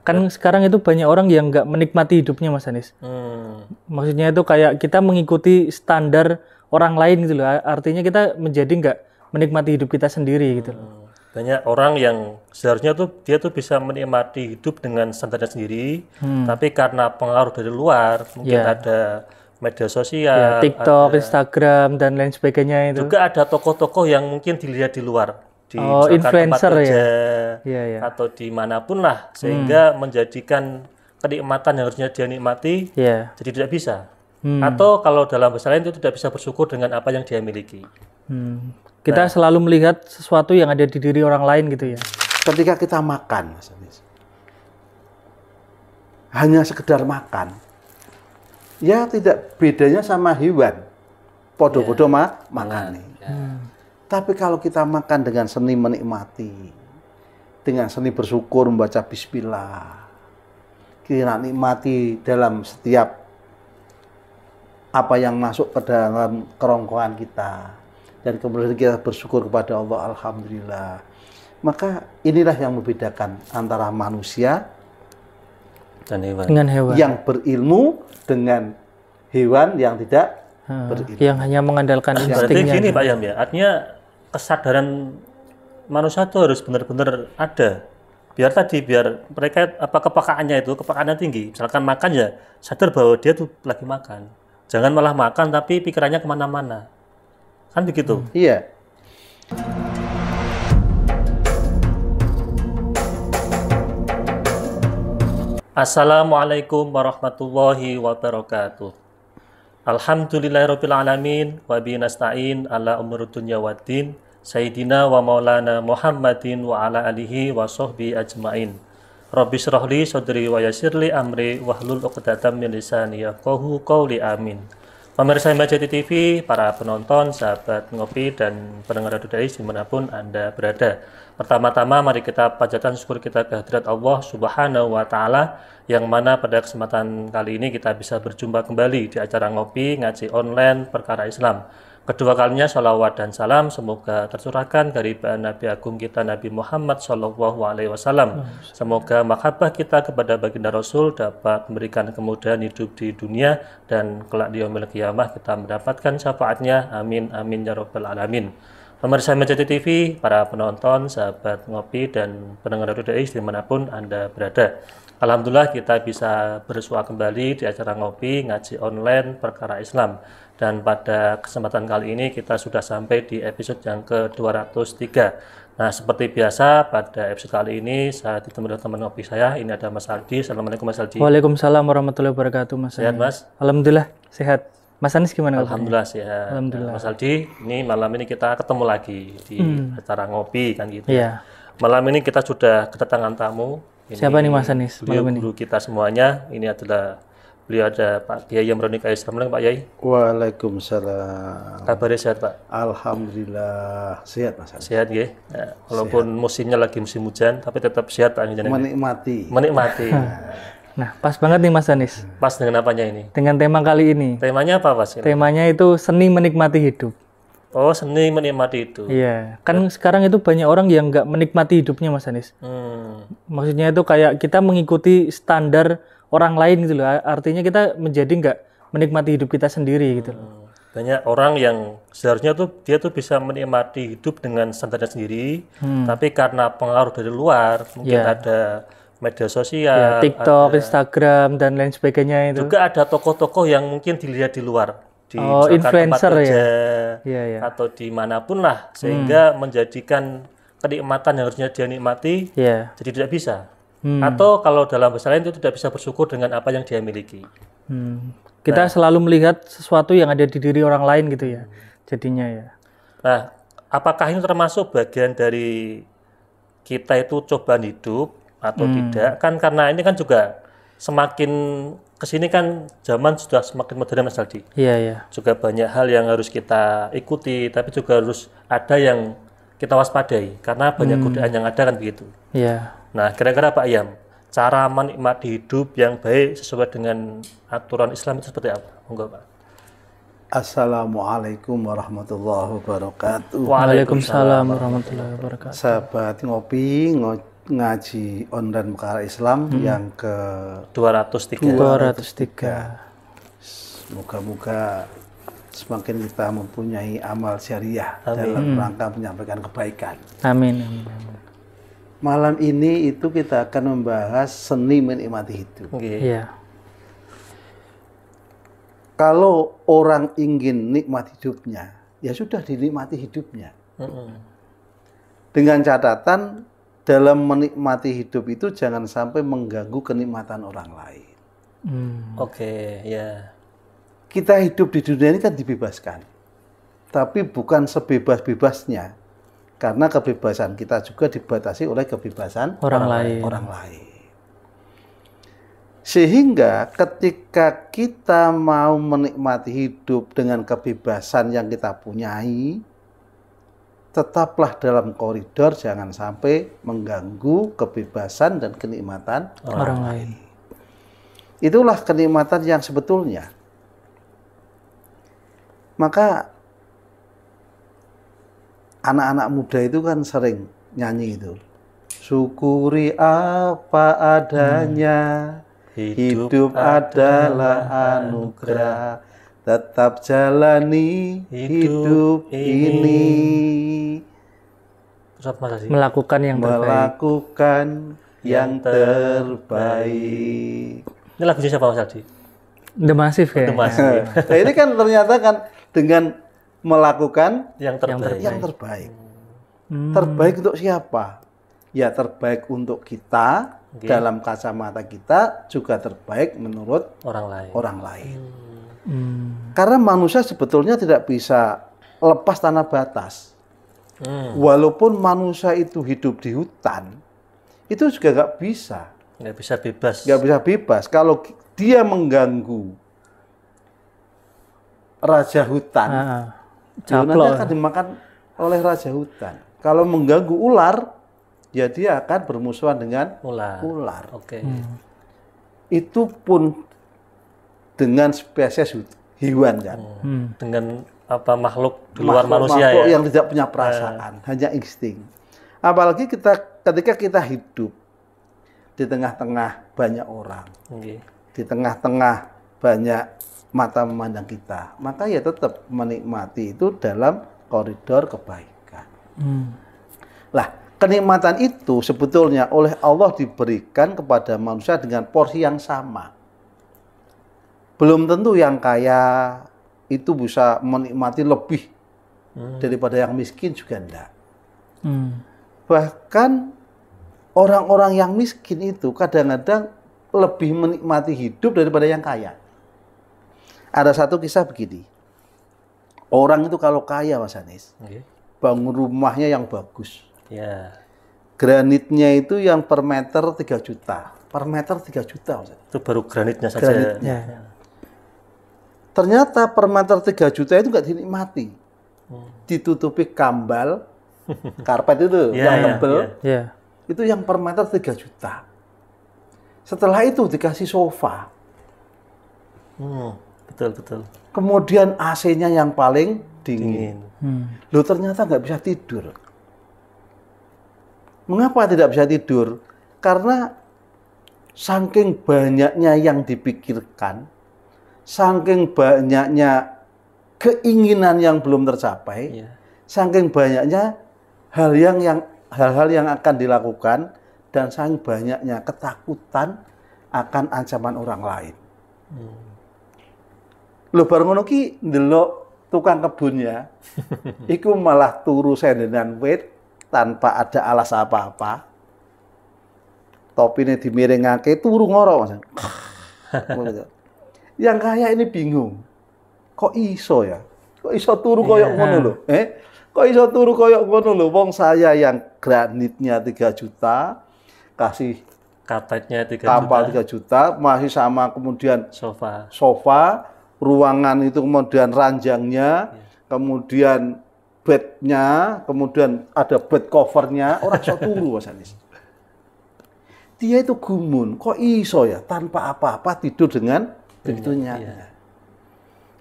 Kan sekarang itu banyak orang yang nggak menikmati hidupnya, Mas Anis. Maksudnya itu kayak kita mengikuti standar orang lain gitu loh. Artinya kita menjadi nggak menikmati hidup kita sendiri gitu loh. Banyak orang yang seharusnya tuh dia tuh bisa menikmati hidup dengan standarnya sendiri, tapi karena pengaruh dari luar, mungkin ada media sosial, TikTok, ada Instagram dan lain sebagainya itu. juga ada tokoh-tokoh yang mungkin dilihat di luar, di misalkan tempat influencer kerja ya. atau dimanapun lah, sehingga menjadikan kenikmatan yang harusnya dia nikmati jadi tidak bisa. Atau kalau dalam bahasa lain itu tidak bisa bersyukur dengan apa yang dia miliki. Kita selalu melihat sesuatu yang ada di diri orang lain gitu ya. Ketika kita makan, Mas Anis, hanya sekedar makan, ya tidak bedanya sama hewan. Podo-podo makan nih. Tapi kalau kita makan dengan seni menikmati, dengan seni bersyukur, membaca bismillah, kita nikmati dalam setiap apa yang masuk ke dalam kerongkongan kita, dan kemudian kita bersyukur kepada Allah, alhamdulillah. Maka inilah yang membedakan antara manusia Dan hewan. Dengan hewan. yang berilmu dengan hewan yang tidak berilmu. Yang hanya mengandalkan Berarti instingnya. gini Pak Yam ya, artinya kesadaran manusia itu harus benar-benar ada. Biar mereka kepekaannya tinggi. Misalkan makan ya sadar bahwa dia tuh lagi makan. Jangan malah makan tapi pikirannya kemana-mana. Kan begitu. Iya. Assalamualaikum warahmatullahi wabarakatuh. Alhamdulillahirabbil alamin wa bihi nasta'in ala umuri dunya waddin. Sayyidina wa maulana Muhammadin wa ala alihi wa sahbihi ajmain. Rabbi shrah li sadri wa yassir li amri wahlul 'uqdatam min lisani yafqahu qawli amin. Pemirsa MBCT TV, para penonton, sahabat ngopi, dan pendengar Radio Dais dimanapun Anda berada. Pertama-tama mari kita panjatkan syukur kita kehadirat Allah Subhanahu wa Ta'ala, yang mana pada kesempatan kali ini kita bisa berjumpa kembali di acara ngopi ngaji online perkara Islam. Kedua kalinya sholawat dan salam semoga tercurahkan dari Nabi Agung kita Nabi Muhammad SAW. Semoga mahabbah kita kepada baginda Rasul dapat memberikan kemudahan hidup di dunia, dan kelak di yaumil qiyamah kita mendapatkan syafaatnya. Amin amin ya rabbal alamin. Pemirsa MBCT TV, para penonton, sahabat ngopi, dan pendengar Radio Dais dimanapun Anda berada. Alhamdulillah kita bisa bersua kembali di acara ngopi ngaji online perkara Islam. Dan pada kesempatan kali ini kita sudah sampai di episode yang ke-203. Nah, seperti biasa pada episode kali ini saya ditemani teman ngopi saya. Ini ada Mas Aldi. Assalamualaikum Mas Aldi. Waalaikumsalam warahmatullahi wabarakatuh, Mas. Sehat Mas? Alhamdulillah sehat. Mas Anis gimana? Alhamdulillah sehat. Alhamdulillah. Mas Aldi, ini malam ini kita ketemu lagi di acara ngopi kan gitu. Iya. Malam ini kita sudah kedatangan tamu. Ini Siapa nih Mas Anis beliau malam ini? guru kita semuanya. Ini adalah beliau ada Pak Kiai Yamroni Kais. Assalamualaikum Pak Yai. Waalaikumsalam. Kabarnya sehat Pak? Alhamdulillah sehat, Mas Anis. Sehat ya. Nah, walaupun musimnya lagi musim hujan, tapi tetap sehat Pak. Menikmati. Menikmati. Nah, pas banget nih Mas Anis. Pas dengan apanya ini? Dengan tema kali ini. Temanya apa Mas? Temanya itu seni menikmati hidup. Oh, seni menikmati itu. Iya. Kan sekarang itu banyak orang yang nggak menikmati hidupnya, Mas Anis. Maksudnya itu kayak kita mengikuti standar orang lain gitu loh. Artinya kita menjadi nggak menikmati hidup kita sendiri gitu loh. Banyak orang yang seharusnya tuh dia tuh bisa menikmati hidup dengan standarnya sendiri, tapi karena pengaruh dari luar, mungkin ada media sosial, TikTok, Instagram dan lain sebagainya itu. juga ada tokoh-tokoh yang mungkin dilihat di luar, di influencer tempat kerja ya. atau dimanapun lah, sehingga menjadikan kenikmatan yang harusnya dia nikmati jadi tidak bisa. Atau kalau dalam bahasa lain itu tidak bisa bersyukur dengan apa yang dia miliki. Kita selalu melihat sesuatu yang ada di diri orang lain gitu ya, jadinya ya. Nah, apakah ini termasuk bagian dari kita itu cobaan hidup atau tidak? Kan karena ini kan juga semakin kesini kan zaman sudah semakin modern Mas Aldi. Iya. Juga banyak hal yang harus kita ikuti, tapi juga harus ada yang kita waspadai karena banyak godaan yang ada kan begitu. Iya. Nah, kira-kira Pak Yam, cara menikmati hidup yang baik sesuai dengan aturan Islam itu seperti apa? Enggak, Pak. Assalamualaikum warahmatullahi wabarakatuh. Waalaikumsalam warahmatullahi wabarakatuh. Sahabat ngopi, ngaji online Mekar Islam yang ke 203. 203. Moga-moga semakin kita mempunyai amal syariah Amin. dalam rangka menyampaikan kebaikan. Amin. Amin. Amin. Malam ini itu kita akan membahas seni menikmati hidup. Nggih. Iya. Kalau orang ingin nikmat hidupnya, ya sudah dinikmati hidupnya. Dengan catatan dalam menikmati hidup itu jangan sampai mengganggu kenikmatan orang lain. Oke, ya. Kita hidup di dunia ini kan dibebaskan, tapi bukan sebebas-bebasnya, karena kebebasan kita juga dibatasi oleh kebebasan Orang lain. Sehingga ketika kita mau menikmati hidup dengan kebebasan yang kita punyai, tetaplah dalam koridor, jangan sampai mengganggu kebebasan dan kenikmatan Orang lain. Itulah kenikmatan yang sebetulnya. Maka anak-anak muda itu kan sering nyanyi itu. Syukuri apa adanya, hidup adalah anugerah, tetap jalani hidup ini. Terus apa Mas Haji? Melakukan yang terbaik. Melakukan yang terbaik. Ini lagunya siapa Mas Haji? The Massive ya. The Massive. Nah, ini kan ternyata kan dengan melakukan Yang terbaik. yang terbaik. Terbaik untuk siapa? Ya terbaik untuk kita, dalam kacamata kita, juga terbaik menurut Orang lain. Karena manusia sebetulnya tidak bisa lepas tanah batas. Walaupun manusia itu hidup di hutan, itu juga nggak bisa. Nggak bisa bebas. Nggak bisa bebas. Kalau dia mengganggu raja hutan, ya nanti akan dimakan oleh raja hutan. Kalau mengganggu ular, ya dia akan bermusuhan dengan ular. Oke. Itu pun dengan spesies hewan kan. Dengan apa makhluk di luar manusia makhluk ya. yang tidak punya perasaan, hanya insting. Apalagi ketika kita hidup di tengah-tengah banyak orang, di tengah-tengah banyak mata memandang kita, maka ya tetap menikmati itu dalam koridor kebaikan. Lah, kenikmatan itu sebetulnya oleh Allah diberikan kepada manusia dengan porsi yang sama. Belum tentu yang kaya itu bisa menikmati lebih daripada yang miskin, juga enggak. Bahkan orang-orang yang miskin itu kadang-kadang lebih menikmati hidup daripada yang kaya. Ada satu kisah begini. Orang itu kalau kaya, Mas Anis, bangun rumahnya yang bagus. Ya. Granitnya itu yang per meter 3 juta. Per meter 3 juta, Mas. Itu baru granitnya saja. Granitnya. Ternyata per meter 3 juta itu nggak dinikmati. Ditutupi kambal, karpet itu yang tebel. Itu yang per meter 3 juta. Setelah itu dikasih sofa. Betul. Kemudian AC-nya yang paling dingin. Loh, ternyata nggak bisa tidur. Mengapa tidak bisa tidur? Karena saking banyaknya yang dipikirkan, saking banyaknya keinginan yang belum tercapai, saking banyaknya hal-hal yang akan dilakukan, dan saking banyaknya ketakutan akan ancaman orang lain. Lho bareng ngono ki ndelok tukang kebunnya, iku malah turu sendenan wit tanpa ada alas apa-apa. Topine dimiringake turu ngoro, Mas. Yang kaya ini bingung. Kok iso ya? Kok iso turu koyok ngono lho? Kok iso turu koyok ngono lho? Wong saya yang granitnya 3 juta, kasih karpetnya 3 kapal 3 juta, masih sama kemudian sofa, ruangan itu kemudian ranjangnya, kemudian bednya, kemudian ada bed covernya, orang iso turu, Mas Anis. Dia itu gumun, kok iso ya tanpa apa-apa tidur dengan begitunya.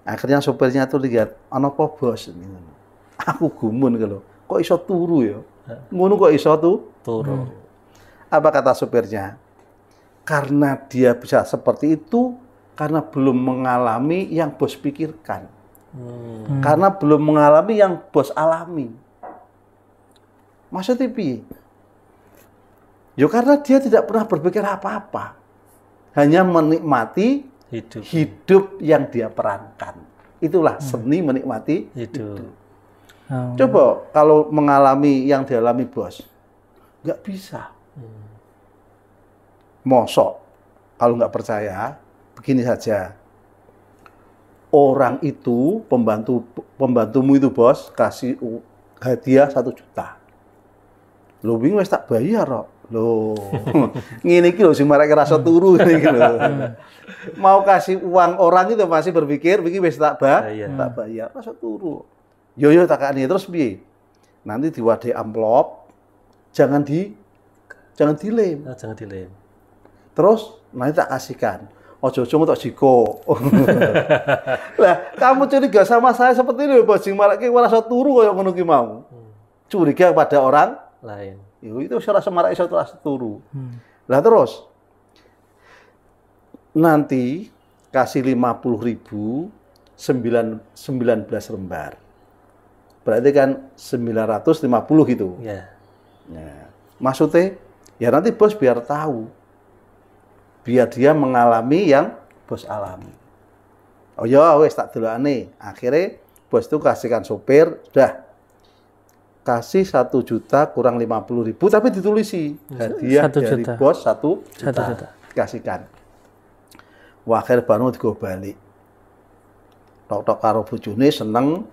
Akhirnya sopirnya tuh lihat, ana apa bos? Aku gumun gitu. Kok iso turu ya? Ngono kok iso turu. Apa kata supirnya? Karena dia bisa seperti itu, karena belum mengalami yang bos pikirkan. Karena belum mengalami yang bos alami. Maksudnya piye? Ya karena dia tidak pernah berpikir apa-apa. Hanya menikmati hidup yang dia perankan. Itulah seni menikmati hidup. Coba kalau mengalami yang dialami bos. Nggak bisa. Mosok. Kalau nggak percaya, begini saja. Orang itu, pembantumu itu bos, kasih hadiah 1 juta. Lo bingung wis tak bayar kok. Loh, ngene iki lho sing marek rasa turu ngene iki lho. Mau kasih uang orang itu masih berpikir iki wis tak bayar, rasa turu. Yo takani terus piye? Nanti diwadahi amplop, jangan dilem. Jangan dilem. Terus nanti tak kasihkan. Ojo-ojo tak jiko. Lah, kamu curiga sama saya seperti ini bos sing marek rasa turu koyo ngono ki mau. Curiga pada orang lain. Itu ora semarak iso turu. Lah terus nanti kasih 50.000 19 lembar. Berarti kan 950 gitu. Ya. Nah, maksudnya ya nanti bos biar tahu. Biar dia mengalami yang bos alami. Oh ya wes tak delokane. Akhirnya bos itu kasihkan sopir, udah kasih 1 juta kurang 50.000 tapi ditulisi hadiah dari bos 1 juta. Kasihkan. Wah, akhir baru digo balik. Tok-tok karo bojone seneng.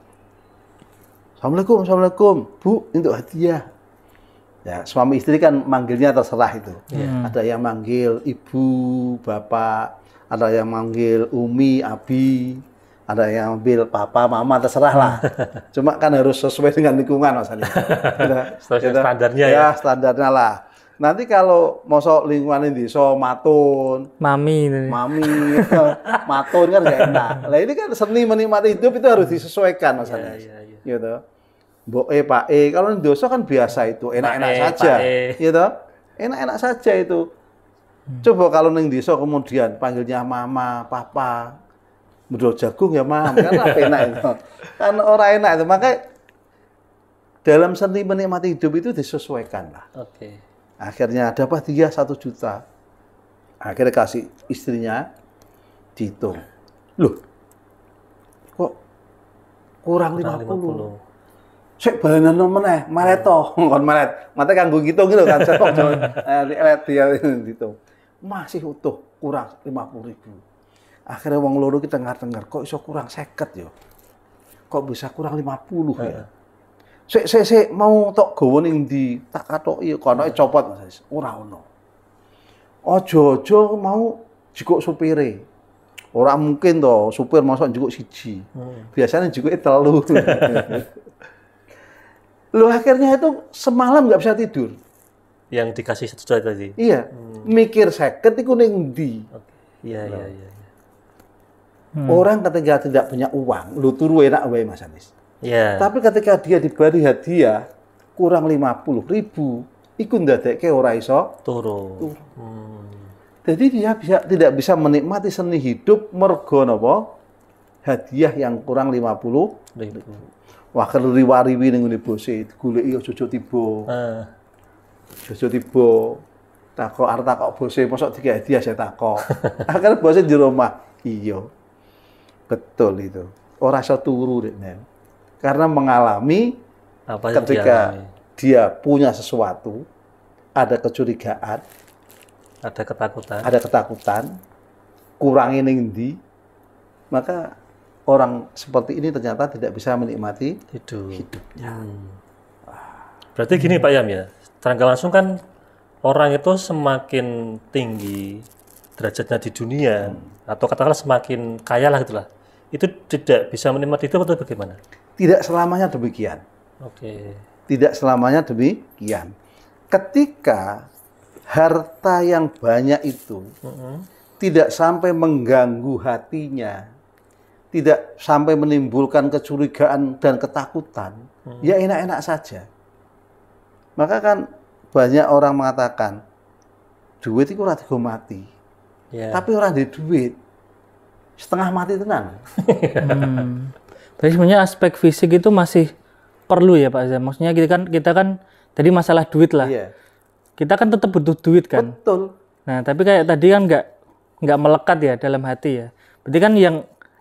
Assalamualaikum, Bu, untuk hadiah. Ya, suami istri kan manggilnya terserah itu. Ada yang manggil ibu, bapak, ada yang manggil umi, abi. Ada yang ambil papa, mama, terserah lah. Cuma kan harus sesuai dengan lingkungan Mas Andi. Standarnya ya. Ya, standarnya lah. Nanti kalau mosok lingkungan ini so matun, mami, matun kan gak enak. Lah ini kan seni menikmati hidup itu harus disesuaikan Mas Andi. Gitu. Boke, Pak kalau di dosa kan biasa itu, enak-enak saja. Gitu. Enak-enak saja itu. Coba kalau ning desa kemudian panggilnya mama, papa, Mudol jagung ya mam, kan apa enak itu. Kan orang enak itu, makanya dalam seni menikmati hidup itu disesuaikan lah. Oke. Akhirnya dapat dia 1 juta. Akhirnya kasih istrinya, dihitung. Loh, kok kurang 50? Sik balenan meneh, maret toh, kon maret. Mate kanggo ngitung gitu kan, sepok dia dihitung. Masih utuh, kurang 50.000. Akhirnya wong loro kita dengar kok iso kurang 50 ya. Kok bisa kurang 50 ya. Sik mau tok gawa ning ndi tak katoki konoke copot Mas. Ora ono. Ojo-ojo mau jikuk supire. Ora mungkin to supir mosok jikuk siji. Biasanya jikuke 3. Loh akhirnya itu semalam nggak bisa tidur. Yang dikasih 1 juta tadi. Iya. Mikir 50 iku ning ndi. Iya. Orang ketika tidak punya uang, lu turu enak wae Mas Anis. Iya. Tapi ketika dia diberi hadiah kurang 50.000, iku ndadekke ora iso turu. Jadi dia tidak bisa menikmati seni hidup mergo napa? Hadiah yang kurang 50.000. Wah, kalau riwariwi ning ngene bose digoleki ojo tiba. Ojo tiba. Takok arep takok bose, mosok dikek hadiah saya takok. Akhirnya bose di rumah. Iya. Betul itu. Ora iso turu Nek. Karena mengalami ketika dia punya sesuatu, ada kecurigaan, ada ketakutan, kurangin ning ndi, maka orang seperti ini ternyata tidak bisa menikmati hidupnya. Berarti gini Pak Yam ya, secara langsung kan orang itu semakin tinggi derajatnya di dunia, atau katakanlah semakin kaya lah gitulah, itu tidak bisa menikmati hidup atau bagaimana? Tidak selamanya demikian. Oke. Tidak selamanya demikian. Ketika harta yang banyak itu tidak sampai mengganggu hatinya, tidak sampai menimbulkan kecurigaan dan ketakutan, ya enak-enak saja. Maka kan banyak orang mengatakan, duit itu ora digo mati. Tapi orang di duit setengah mati tenan. Tapi sebenarnya aspek fisik itu masih perlu ya Pak Azam. Maksudnya kita kan tadi masalah duit lah. Iya. Kita kan tetap butuh duit kan. Betul. Nah, tapi kayak tadi kan nggak melekat ya dalam hati ya. Berarti kan yang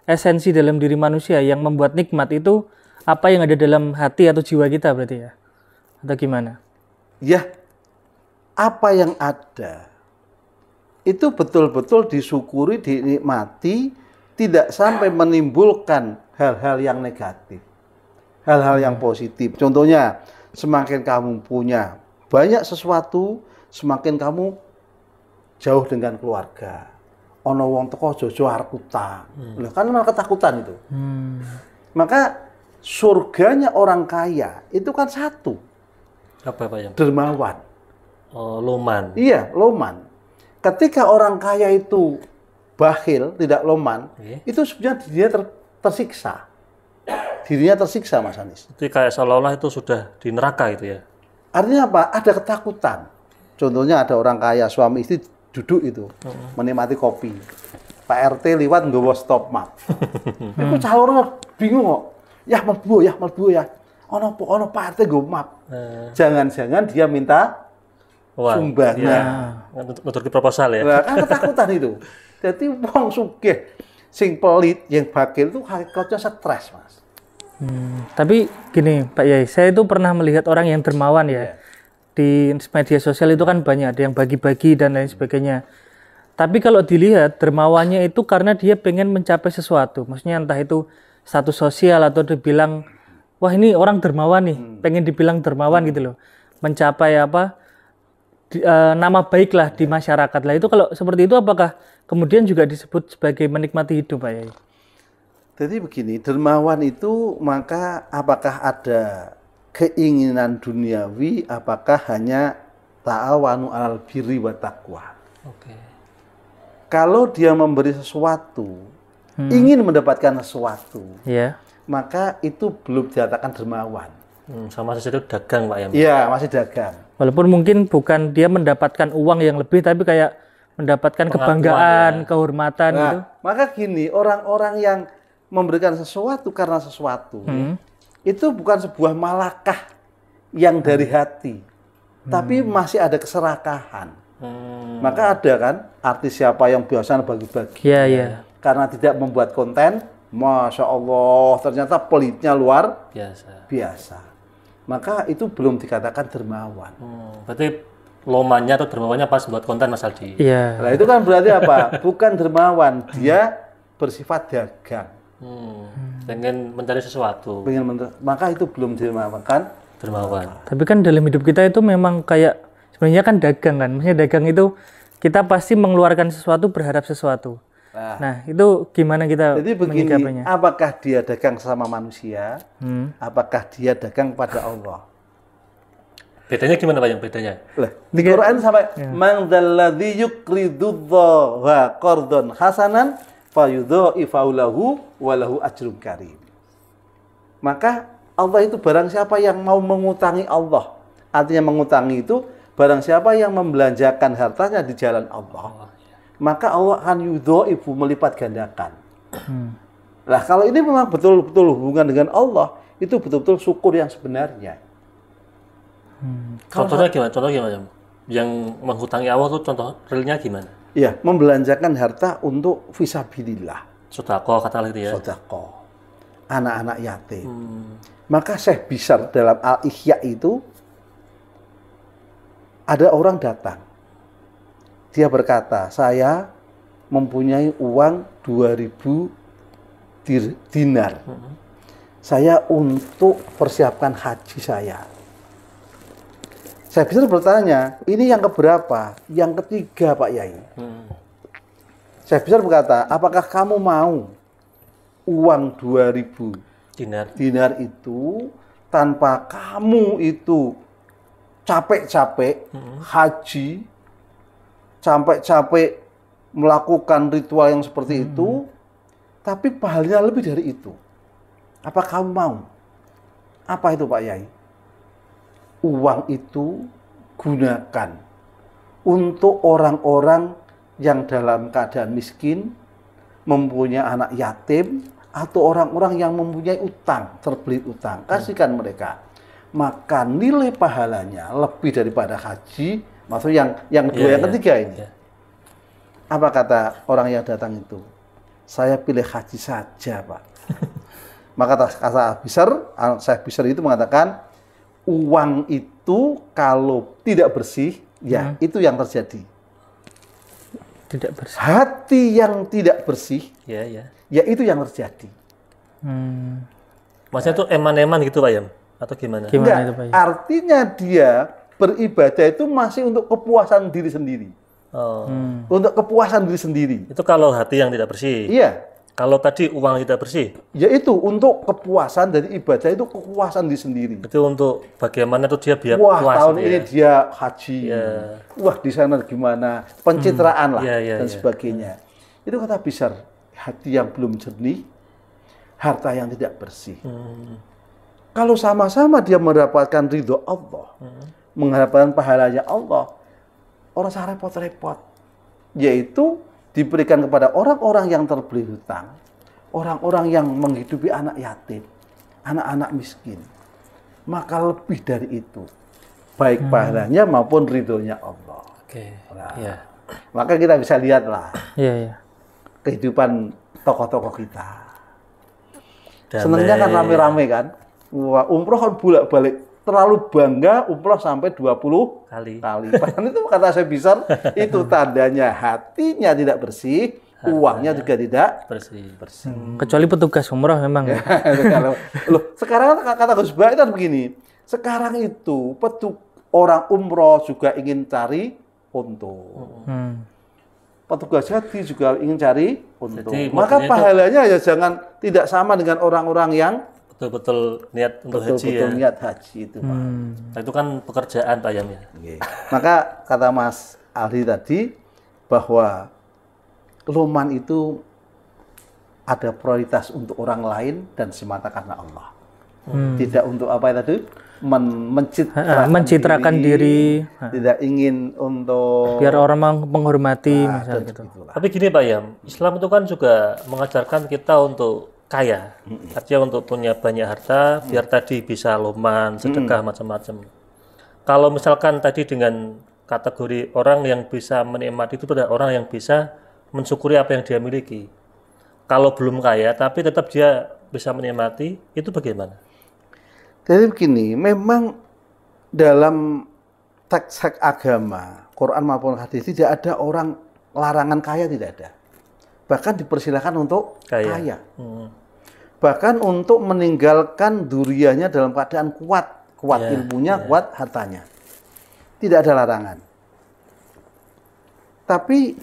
esensi dalam diri manusia yang membuat nikmat itu apa yang ada dalam hati atau jiwa kita berarti ya? Atau gimana? Ya, apa yang ada itu betul-betul disyukuri, dinikmati, tidak sampai menimbulkan hal-hal yang negatif, hal-hal yang positif. Contohnya, semakin kamu punya banyak sesuatu, semakin kamu jauh dengan keluarga. Ono wong teko jojo arep utang. Lah kan malah ketakutan itu. Maka surganya orang kaya itu kan satu. Apa Pak Yam? Dermawan. Oh, loman. Iya, loman. Ketika orang kaya itu bakhil, tidak loman, itu sebenarnya dirinya tersiksa. Dirinya tersiksa, Mas Anis. Itu kayak seolah-olah itu sudah di neraka itu ya? Artinya apa? Ada ketakutan. Contohnya ada orang kaya, suami istri duduk itu, menikmati kopi. Pak RT liwat nggawa stop map. Itu calon bingung kok. Ya mlebu ya. Ono Pak RT nggawa map. Jangan-jangan dia minta sumbangan. Untuk proposal ya? Nah, kan ketakutan itu. Jadi wong sugih sing pelit yang bakil itu hakikatnya stres, Mas. Tapi gini Pak Yai, saya itu pernah melihat orang yang dermawan ya. Di media sosial itu kan banyak, ada yang bagi-bagi dan lain sebagainya. Tapi kalau dilihat dermawannya itu karena dia pengen mencapai sesuatu. Maksudnya entah itu status sosial atau dibilang, wah ini orang dermawan nih, pengen dibilang dermawan gitu loh. Mencapai apa, nama baik lah di masyarakat. Lah itu kalau seperti itu apakah kemudian juga disebut sebagai menikmati hidup Pak Yai? Jadi begini, dermawan itu maka apakah ada keinginan duniawi, apakah hanya ta'awanu alal birri wa taqwa. Kalau dia memberi sesuatu, ingin mendapatkan sesuatu, maka itu belum dikatakan dermawan. Sama saja itu dagang Pak Yam. Iya, masih dagang. Walaupun mungkin bukan dia mendapatkan uang yang lebih, tapi kayak mendapatkan kebanggaan, kehormatan gitu. Maka gini, orang-orang yang memberikan sesuatu karena sesuatu, itu bukan sebuah malakah yang dari hati, tapi masih ada keserakahan. Maka ada kan artis siapa yang biasa bagi-bagi, karena tidak membuat konten, Masya Allah, ternyata pelitnya luar biasa. Maka itu belum dikatakan dermawan. Berarti lomannya atau dermawannya pas buat konten Mas Aldi. Nah itu kan berarti apa? Bukan dermawan, dia bersifat dagang. Pengen mencari sesuatu. Maka itu belum dinamakan dermawan. Tapi kan dalam hidup kita itu memang kayak sebenarnya kan dagang kan. Maksudnya dagang itu kita pasti mengeluarkan sesuatu berharap sesuatu. Nah itu gimana kita menyikapinya? Apakah dia dagang sama manusia? Apakah dia dagang pada Allah? Bedanya gimana Pak yang bedanya? Di Quran sampai man dzalladzi yuqridullaha qardhan hasanan fayudha'ifahu lahu wa lahu ajrun karim. Maka Allah itu barang siapa yang mau mengutangi Allah. Artinya mengutangi itu barang siapa yang membelanjakan hartanya di jalan Allah. Maka Allah akan yudha'ifu, melipat gandakan. Nah, kalau ini memang betul-betul hubungan dengan Allah, itu betul-betul syukur yang sebenarnya. Contohnya gimana? Yang menghutangi Allah itu contoh realnya gimana? Ya, membelanjakan harta untuk fisabilillah. Sedekah kata gitu ya. Sedekah. Anak-anak yatim. Maka Syekh Bisar dalam Al-Ihya itu ada orang datang. Dia berkata, saya mempunyai uang 2000 dinar. Saya untuk persiapkan haji saya. Saya bisa bertanya, ini yang keberapa? Yang ketiga Pak Yai. Saya bisa berkata, apakah kamu mau uang 2000 dinar itu tanpa kamu itu capek-capek haji, capek-capek melakukan ritual yang seperti itu, tapi pahalanya lebih dari itu. Apa kamu mau? Apa itu Pak Yai? Uang itu gunakan untuk orang-orang yang dalam keadaan miskin, mempunyai anak yatim, atau orang-orang yang mempunyai utang, terbelit utang. Kasihkan mereka. Maka nilai pahalanya lebih daripada haji. Maksudnya yang kedua, yang ketiga ini. Apa kata orang yang datang itu? Saya pilih haji saja, Pak. Maka kata Syekh Bishr itu mengatakan, uang itu kalau tidak bersih, ya itu yang terjadi. Tidak bersih. Hati yang tidak bersih, ya itu yang terjadi. Maksudnya itu eman-eman gitu Pak Yam? Atau gimana? Enggak, itu, Pak, ya? Artinya dia beribadah itu masih untuk kepuasan diri sendiri. Untuk kepuasan diri sendiri. Itu kalau hati yang tidak bersih? Iya. Kalau tadi uang tidak bersih? Yaitu untuk kepuasan dari ibadah itu kepuasan diri sendiri. Itu untuk bagaimana tuh dia biar wah, puas. Tahun ini dia haji. Wah, di sana gimana? Pencitraan lah dan sebagainya. Itu kata Bishr, hati yang belum jernih, harta yang tidak bersih. Kalau sama-sama dia mendapatkan ridho Allah, mengharapkan pahalanya Allah, orang usah repot-repot. Yaitu diberikan kepada orang-orang yang terbelit hutang, orang-orang yang menghidupi anak yatim, anak-anak miskin. Maka lebih dari itu, baik pahalanya maupun ridhonya Allah. Maka kita bisa lihatlah kehidupan tokoh-tokoh kita. Senangnya kan rame-rame kan. Wah, umroh kan bolak-balik. Terlalu bangga umroh sampai 20 kali. Padahal itu kata Syekh Bishr, itu tandanya hatinya tidak bersih, uangnya juga tidak bersih. Kecuali petugas umroh memang. Sekarang kata Gus Baik kan begini, sekarang itu orang umroh juga ingin cari untung. Petugas haji juga ingin cari untung. Maka pahalanya ya jangan tidak sama dengan orang-orang yang betul-betul niat untuk betul-betul haji niat haji itu, Pak. Nah, itu kan pekerjaan Pak Yam ya. Maka kata Mas Aldi tadi bahwa Luqman itu ada prioritas untuk orang lain dan semata karena Allah. Tidak untuk apa tadi? Mencitrakan diri. Tidak ingin untuk biar orang menghormati misalnya gitu. Tapi gini Pak Yam, Islam itu kan juga mengajarkan kita untuk kaya, artinya untuk punya banyak harta, biar tadi bisa loman, sedekah, macam-macam. Kalau misalkan tadi dengan kategori orang yang bisa menikmati itu adalah orang yang bisa mensyukuri apa yang dia miliki. Kalau belum kaya, tapi tetap dia bisa menikmati, itu bagaimana? Jadi begini, memang dalam teks agama, Quran maupun hadis, tidak ada orang larangan kaya, tidak ada. Bahkan dipersilakan untuk kaya. Bahkan untuk meninggalkan durianya dalam keadaan kuat ilmunya, kuat hartanya. Tidak ada larangan. Tapi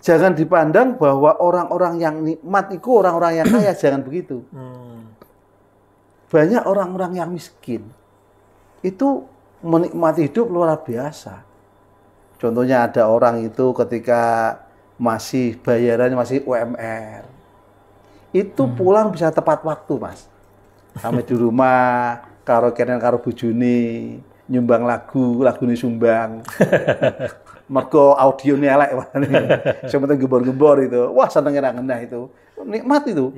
jangan dipandang bahwa orang-orang yang nikmat itu orang-orang yang kaya, jangan begitu. Banyak orang-orang yang miskin itu menikmati hidup luar biasa. Contohnya ada orang itu ketika masih bayarannya masih UMR. Itu pulang bisa tepat waktu, Mas. Sampai di rumah, karo kenen karo bojone, nyumbang lagu ini sumbang. Mergo audionya elek, sebenarnya gembor-gembor itu. Wah, senengnya ngenah itu. Nikmat itu.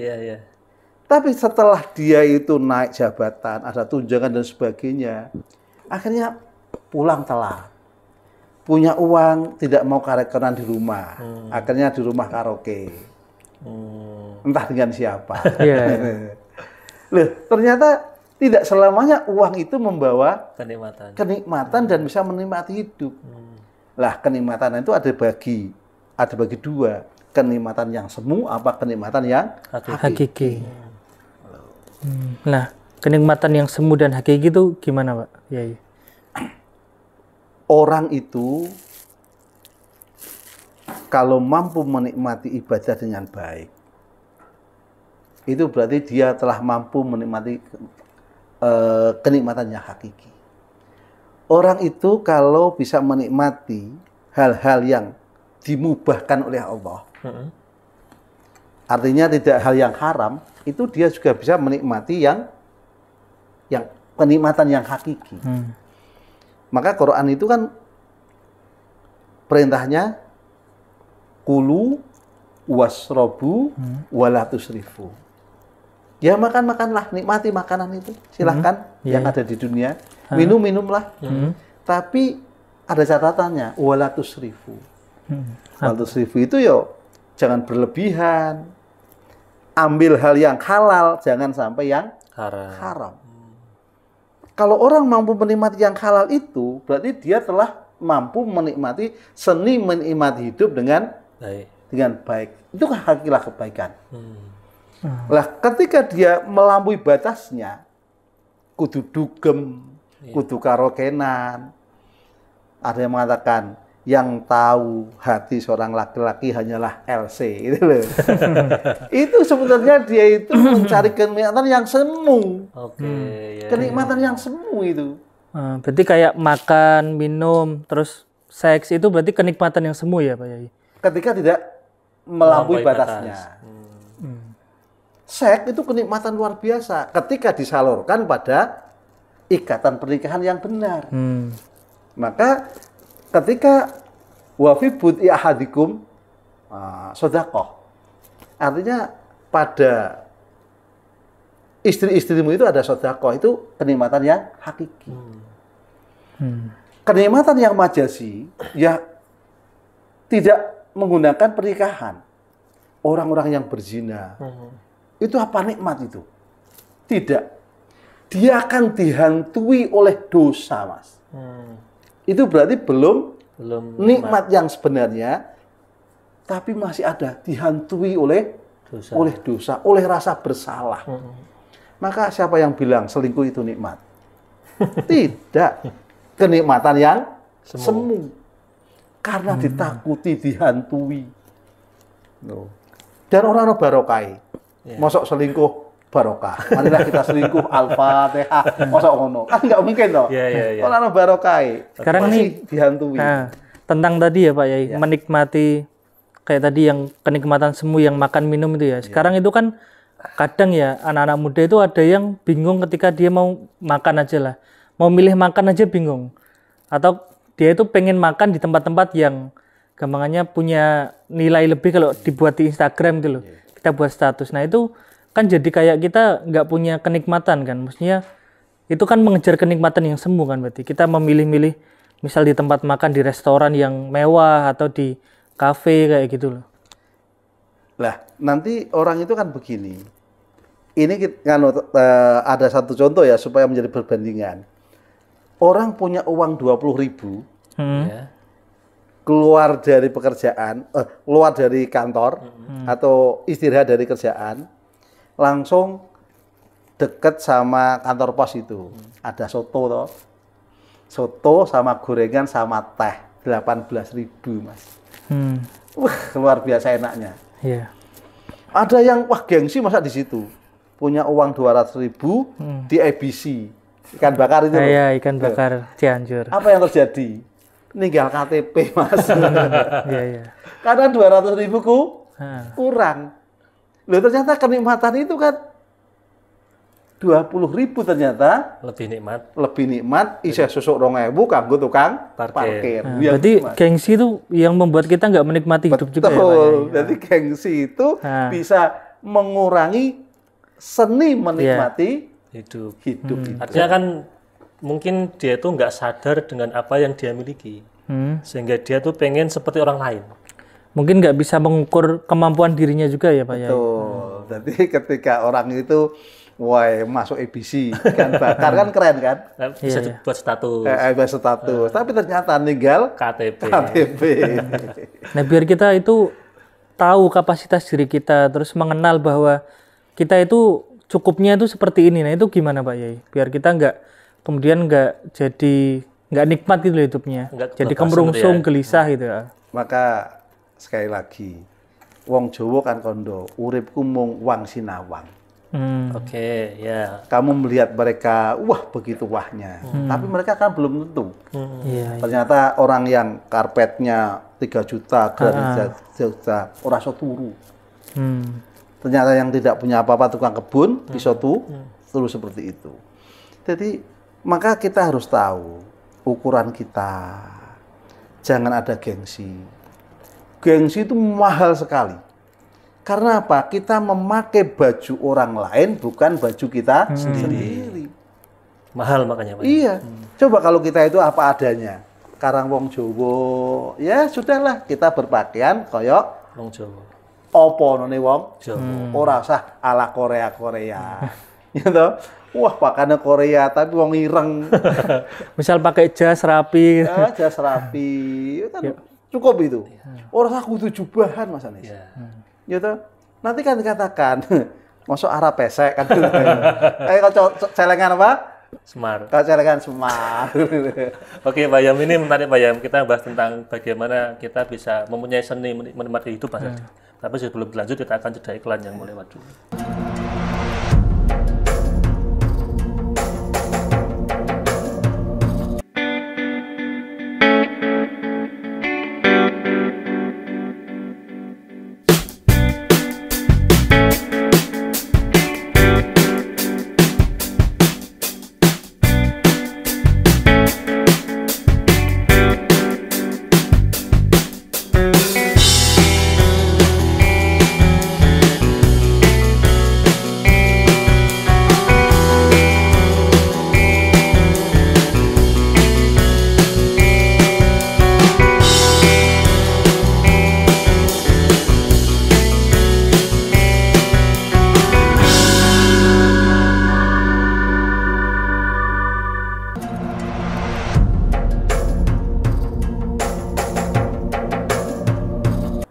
Tapi setelah dia itu naik jabatan, ada tunjangan dan sebagainya, akhirnya pulang telat. Punya uang, tidak mau karekenan di rumah. Akhirnya di rumah karaoke. Entah dengan siapa. Loh, ternyata tidak selamanya uang itu membawa kenikmatan dan bisa menikmati hidup. Lah, kenikmatan itu ada bagi dua. Kenikmatan yang semu apa kenikmatan yang hakiki. Nah, kenikmatan yang semu dan hakiki itu gimana, Pak? Orang itu kalau mampu menikmati ibadah dengan baik, itu berarti dia telah mampu menikmati kenikmatan yang hakiki. Orang itu kalau bisa menikmati hal-hal yang dimubahkan oleh Allah, artinya tidak hal yang haram, itu dia juga bisa menikmati yang kenikmatan yang hakiki. Maka Quran itu kan perintahnya kulu wasrobu wala tusrifu. Ya makanlah, nikmati makanan itu. Silahkan yang ada di dunia. Minumlah. Tapi ada catatannya, wala tusrifu. Wala tusrifu itu jangan berlebihan. Ambil hal yang halal, jangan sampai yang haram. Kalau orang mampu menikmati yang halal itu, berarti dia telah mampu menikmati seni menikmati hidup dengan baik. Itu hakilah kebaikan. Lah, ketika dia melampaui batasnya, kudu dugem, kudu karokenan. Ada yang mengatakan, yang tahu hati seorang laki-laki hanyalah LC, gitu loh. Itu sebenarnya dia itu mencari kenikmatan yang semu. Kenikmatan yang semu itu. Berarti kayak makan, minum, terus seks itu berarti kenikmatan yang semu ya Pak Yai? Ketika tidak melampaui batasnya. Seks itu kenikmatan luar biasa ketika disalurkan pada ikatan pernikahan yang benar. Maka ketika wafi bud'i ahadikum sedekah, artinya pada istri-istrimu itu ada sedekah, itu kenikmatan yang hakiki. Kenikmatan yang majasi ya tidak menggunakan pernikahan. Orang-orang yang berzina itu apa nikmat itu? Tidak. Dia akan dihantui oleh dosa, Mas. Itu berarti belum nikmat yang sebenarnya, tapi masih ada dihantui oleh dosa, oleh rasa bersalah. Maka siapa yang bilang selingkuh itu nikmat? Tidak. Kenikmatan yang semu. Karena ditakuti, dihantui. Dan orang-orang barokai. Mosok selingkuh barokah. Marilah kita selingkuh Al-Fatihah. Mosok ngono. Kan nggak mungkin toh. Orang-orang barokai. Sekarang nih dihantui. Tentang tadi ya Pak Yai, menikmati kayak tadi yang kenikmatan semu yang makan minum itu ya. Sekarang itu kan kadang ya anak-anak muda itu ada yang bingung ketika dia mau makan aja lah. Mau milih makan aja bingung. Atau dia itu pengen makan di tempat-tempat yang gampangannya punya nilai lebih kalau dibuat di Instagram gitu loh. Kita buat status. Nah itu kan jadi kayak kita nggak punya kenikmatan kan. Maksudnya itu kan mengejar kenikmatan yang semu kan berarti. Kita memilih-milih misal di tempat makan di restoran yang mewah atau di kafe kayak gitu loh. Lah, nanti orang itu kan begini. Ini kan ada satu contoh ya supaya menjadi perbandingan. Orang punya uang 20.000, keluar dari pekerjaan, keluar dari kantor atau istirahat dari kerjaan, langsung deket sama kantor pos itu. Ada soto toh. Soto sama gorengan sama teh 18.000, Mas. Wah, luar biasa enaknya. Ada yang gengsi masa di situ. Punya uang 200.000 di ABC. Ikan bakar itu. Iya, ikan bakar Cianjur. Apa yang terjadi? Ninggal KTP, Mas. Karena 200.000 kurang. Loh, ternyata kenikmatan itu kan 20.000 ternyata lebih nikmat isih susuk 2.000 kanggo tukang parkir. Berarti gengsi itu yang membuat kita nggak menikmati hidup juga ya Pak Yai? Jadi gengsi itu bisa mengurangi seni menikmati hidup. Artinya kan mungkin dia itu nggak sadar dengan apa yang dia miliki, sehingga dia tuh pengen seperti orang lain. Mungkin nggak bisa mengukur kemampuan dirinya juga ya Pak Yai. Betul. Jadi ketika orang itu masuk ABC, ikan bakar kan keren kan? Bisa buat status. Buat status. Tapi ternyata ninggal KTP. Nah, biar kita itu tahu kapasitas diri kita, terus mengenal bahwa kita itu cukupnya itu seperti ini. Nah, itu gimana Pak Yai? Biar kita kemudian nggak nikmat gitu hidupnya. Jadi kemerungsung, gelisah gitu ya. Maka sekali lagi, wong Jawa kan kondo, uripku mung wang sinawang. Kamu melihat mereka, begitu wahnya. Tapi mereka kan belum tentu. Ternyata orang yang karpetnya 3 juta, 3 juta, orang so turu. Ternyata yang tidak punya apa-apa, tukang kebun, bisa turu seperti itu. Jadi, maka kita harus tahu ukuran kita. jangan ada gengsi. Gengsi itu mahal sekali. Karena apa? Kita memakai baju orang lain bukan baju kita sendiri. Mahal makanya, Pak. Iya. Coba kalau kita itu apa adanya. Karang wong Jawa, ya sudahlah kita berpakaian koyok Wong Jawa. opo none wong Jawa. ora usah ala Korea. Gitu. Wah, pakaiannya Korea tapi wong ireng. Misal pakai jas rapi. Ya, jas rapi. Itu kan cukup itu. Ora usah kudu jubahan Mas Anis. Ya. Gitu. Nanti kan dikatakan masuk arah pesek kan. Kayak celengan apa? Semar. Kalau celengan Semar. Oke, Pak Yam, ini menarik, Pak Yam. Kita bahas tentang bagaimana kita bisa mempunyai seni menikmati hidup, Mas. Tapi sebelum lanjut, kita akan jeda iklan yang mau lewat dulu.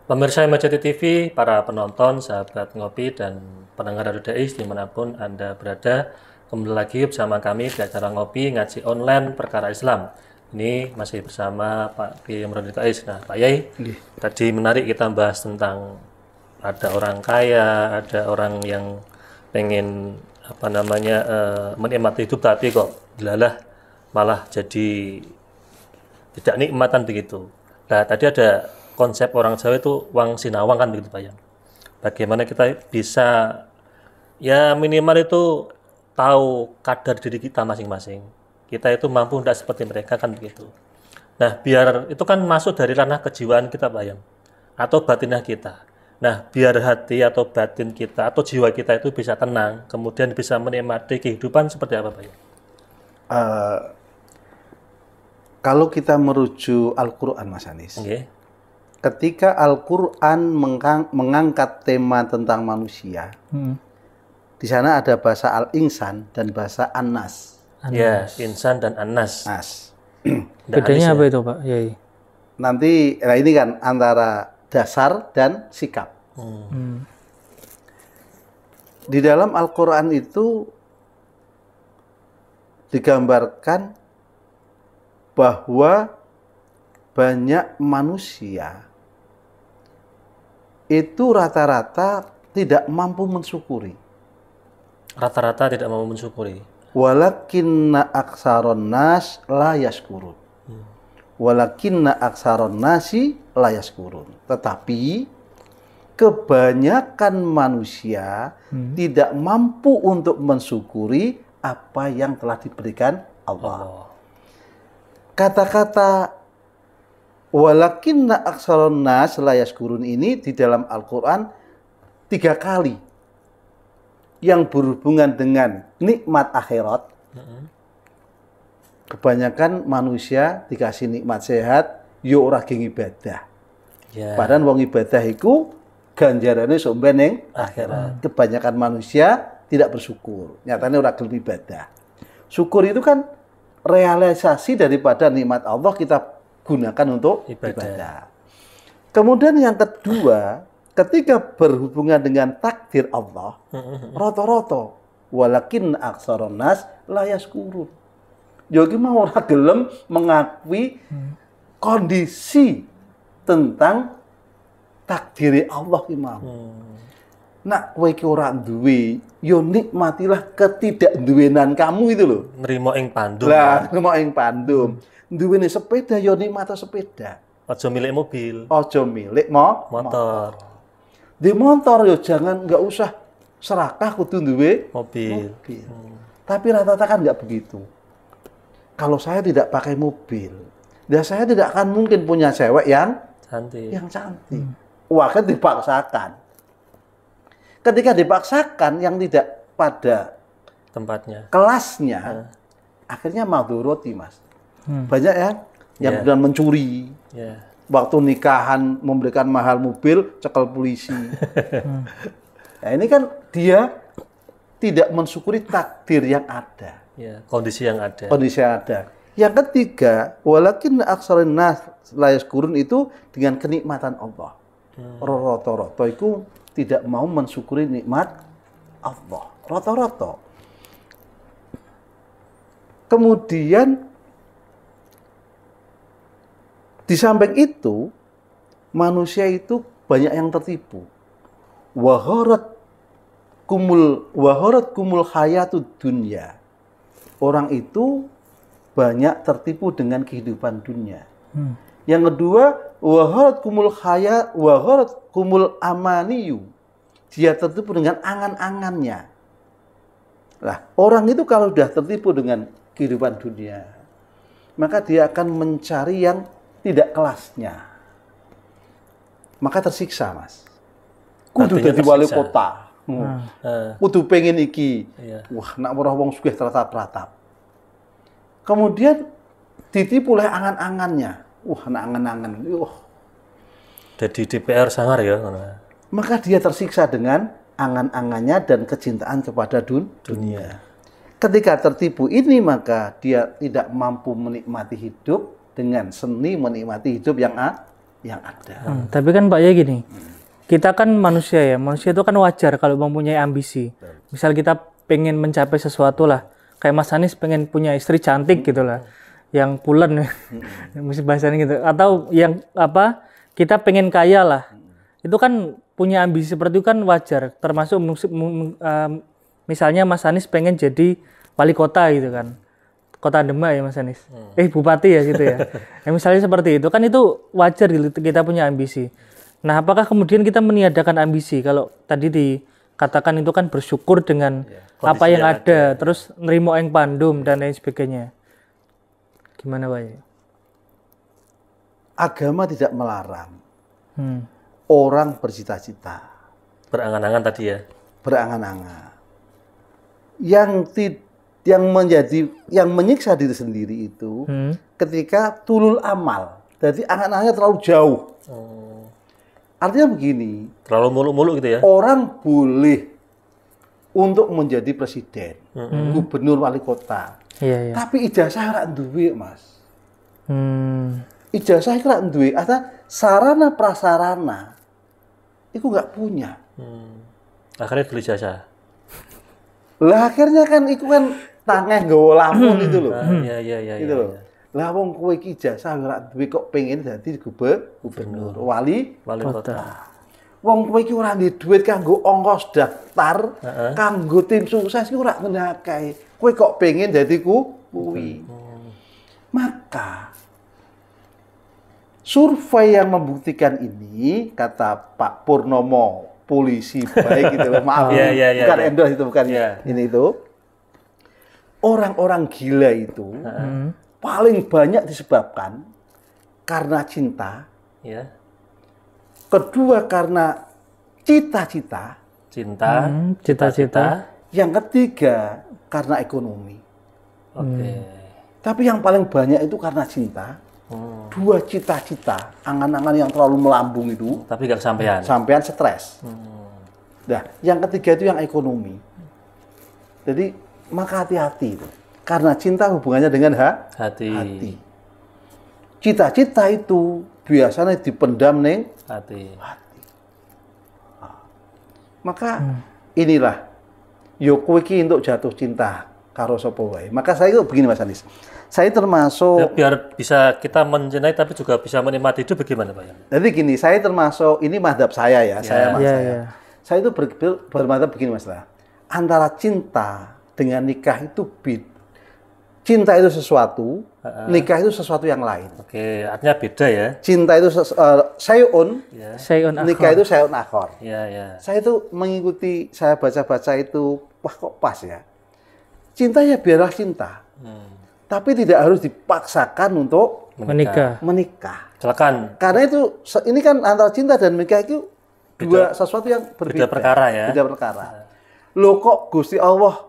Pemirsa MCT TV, para penonton, sahabat ngopi, dan pendengar Radio Dais dimanapun Anda berada, kembali lagi bersama kami di acara ngopi ngaji online perkara Islam. Ini masih bersama Pak Kiai Imron Dais. Nah, Pak Yai, tadi menarik kita bahas tentang ada orang kaya, ada orang yang pengen menikmati hidup, tapi kok dilalah malah jadi tidak nikmatan begitu. Nah, tadi ada konsep orang Jawa itu wang sinawang kan begitu, Pak Yam. Bagaimana kita bisa ya minimal itu tahu kadar diri kita masing-masing. Kita itu mampu tidak seperti mereka kan begitu. Nah, biar itu kan masuk dari ranah kejiwaan kita, Pak Yam, atau batinah kita. Nah, biar hati atau batin kita atau jiwa kita itu bisa tenang, kemudian bisa menikmati kehidupan seperti apa, Pak Yam? Kalau kita merujuk Al-Quran, Mas Anis, ketika Al-Quran mengangkat tema tentang manusia, di sana ada bahasa Al-Insan dan bahasa An-Nas. Ya, insan dan An-Nas. Bedanya apa itu, Pak Yai? Nanti, nah ini kan antara dasar dan sikap. Di dalam Al-Quran itu digambarkan bahwa banyak manusia itu rata-rata tidak mampu mensyukuri. Rata-rata tidak mau mensyukuri. Walakinna aksaron nas la yaskurun. Walakinna aksaron nasi la yaskurun. Tetapi kebanyakan manusia tidak mampu untuk mensyukuri apa yang telah diberikan Allah. Kata-kata walakinna aksaron nas la yaskurun ini di dalam Al-Quran 3 kali yang berhubungan dengan nikmat akhirat. Kebanyakan manusia dikasih nikmat sehat, yo ora geng ibadah. Padahal wong ibadah iku ganjarane sok ning akhirat. Kebanyakan manusia tidak bersyukur. Nyatanya ora gelem ibadah. Syukur itu kan realisasi daripada nikmat Allah kita gunakan untuk ibadah. Kemudian yang kedua, ketika berhubungan dengan takdir Allah, rata-rata walakin aksaron nas la yaskurun. Jadi mau ora gelem mengakui kondisi tentang takdir Allah ki mau. Nak kowe iki ora duwe, yo nikmatilah ketidakduwenan kamu itu loh. Nrimo ing pandum. Lah, nrimo ing pandum. Duwene sepeda yo nikmati sepeda. Aja milik mobil. Aja milik motor. Di motor yo jangan, nggak usah serakah kudu duwe mobil. Tapi rata-rata kan nggak begitu. Kalau saya tidak pakai mobil, Dan saya tidak akan mungkin punya cewek yang Cantik. cantik. Wah, kan dipaksakan. Ketika dipaksakan yang tidak pada Tempatnya. kelasnya, akhirnya madhuroti, Mas. Banyak ya yang kemudian mencuri. Ya. Waktu nikahan memberikan mahal mobil, cekel polisi. Nah, ini kan dia tidak mensyukuri takdir yang ada. Ya, kondisi yang ada. Kondisi yang ada. Yang ketiga, walakin aksarun nas la yaskurun itu dengan kenikmatan Allah. Roto-roto itu tidak mau mensyukuri nikmat Allah. Roto-roto. Kemudian di samping itu manusia itu banyak yang tertipu. Wahorat kumul hayatud dunya. Orang itu banyak tertipu dengan kehidupan dunia. Yang kedua, wahorat kumul amaniyu. Dia tertipu dengan angan-angannya. Lah, orang itu kalau sudah tertipu dengan kehidupan dunia, maka dia akan mencari yang tidak kelasnya. Maka tersiksa, Mas. Kudu Artinya jadi wali tersiksa. kota. Kudu pengen iki. Iya. Wah, nak ora wong sugih teratap-teratap. Kemudian ditipu oleh angan-angannya. Wah, nak angan-angan. Jadi DPR sangar ya. Maka dia tersiksa dengan angan-angannya dan kecintaan kepada dunia. Ketika tertipu ini, maka dia tidak mampu menikmati hidup dengan seni menikmati hidup yang ada. Tapi kan Pak ya gini, kita kan manusia ya, manusia itu kan wajar kalau mempunyai ambisi. Misal kita pengen mencapai sesuatu lah, kayak Mas Anies pengen punya istri cantik gitu lah, yang pulen, mesti bahasanya gitu. Atau yang apa, kita pengen kaya lah, itu kan punya ambisi seperti itu kan wajar. Termasuk misalnya Mas Anies pengen jadi wali kota gitu kan. Kota Demak ya Mas Anies. Bupati ya gitu ya. Misalnya seperti itu kan itu wajar gitu kita punya ambisi. Nah, apakah kemudian kita meniadakan ambisi kalau tadi dikatakan itu kan bersyukur dengan apa yang ada, terus nerimo eng pandum dan lain sebagainya. Gimana Pak ya? Agama tidak melarang orang bercita-cita, Berangan-angan tadi ya. berangan-angan. Yang menyiksa diri sendiri itu ketika tulul amal. Jadi angan-angannya terlalu jauh. Artinya begini, Terlalu muluk-muluk gitu ya. orang boleh untuk menjadi presiden, gubernur, wali kota. Iya, iya. Tapi ijazah ora duwe, Mas. Ijazah ora duwe, artinya sarana prasarana itu nggak punya. Akhirnya beli jasa. Lah akhirnya kan itu kan tangeh nggawa lamun itu loh. Iya. Gitu loh. Lah wong kowe iki ijazah ora duwe kok pengen dadi gubernur, wali kota. Wong kowe iki ora duwe duit kanggo ongkos daftar, kanggo tim sukses iki ora ngenake. Kowe kok pengen dadi kuwi. Maka survei yang membuktikan ini, kata Pak Purnomo, polisi baik gitu loh, maaf, bukan endorse itu, bukan ini itu. Orang-orang gila itu paling banyak disebabkan karena cinta, kedua karena cita-cita, Cita-cita. yang ketiga karena ekonomi. Oke. Tapi yang paling banyak itu karena cinta. Dua cita-cita, angan-angan yang terlalu melambung itu, Tapi nggak kesampaian. sampean stres. Nah, yang ketiga itu yang ekonomi. Jadi maka hati-hati itu, karena cinta hubungannya dengan hati. Cita-cita itu biasanya dipendam neng Hati. Maka inilah yo kowe iki untuk jatuh cinta karo sapa wae. Maka saya itu begini Mas Anies. Saya termasuk Ya, biar bisa kita mencintai tapi juga bisa menikmati hidup bagaimana Pak ya? Jadi gini, saya termasuk ini madhab saya ya, saya mas Iya, saya. iya. Saya itu bermadhab begini Mas lah. Antara cinta dengan nikah itu cinta itu sesuatu, nikah itu sesuatu yang lain. Oke, artinya beda ya. Cinta itu sayun, Sayun nikah itu sayun akhor. Iya. Saya itu mengikuti, saya baca-baca itu, wah kok pas ya. Cinta ya biarlah cinta. Tapi tidak harus dipaksakan untuk Menikah. Silakan. Karena itu ini kan antara cinta dan menikah itu dua sesuatu yang berbeda. Beda perkara ya. Beda perkara. Loh kok Gusti Allah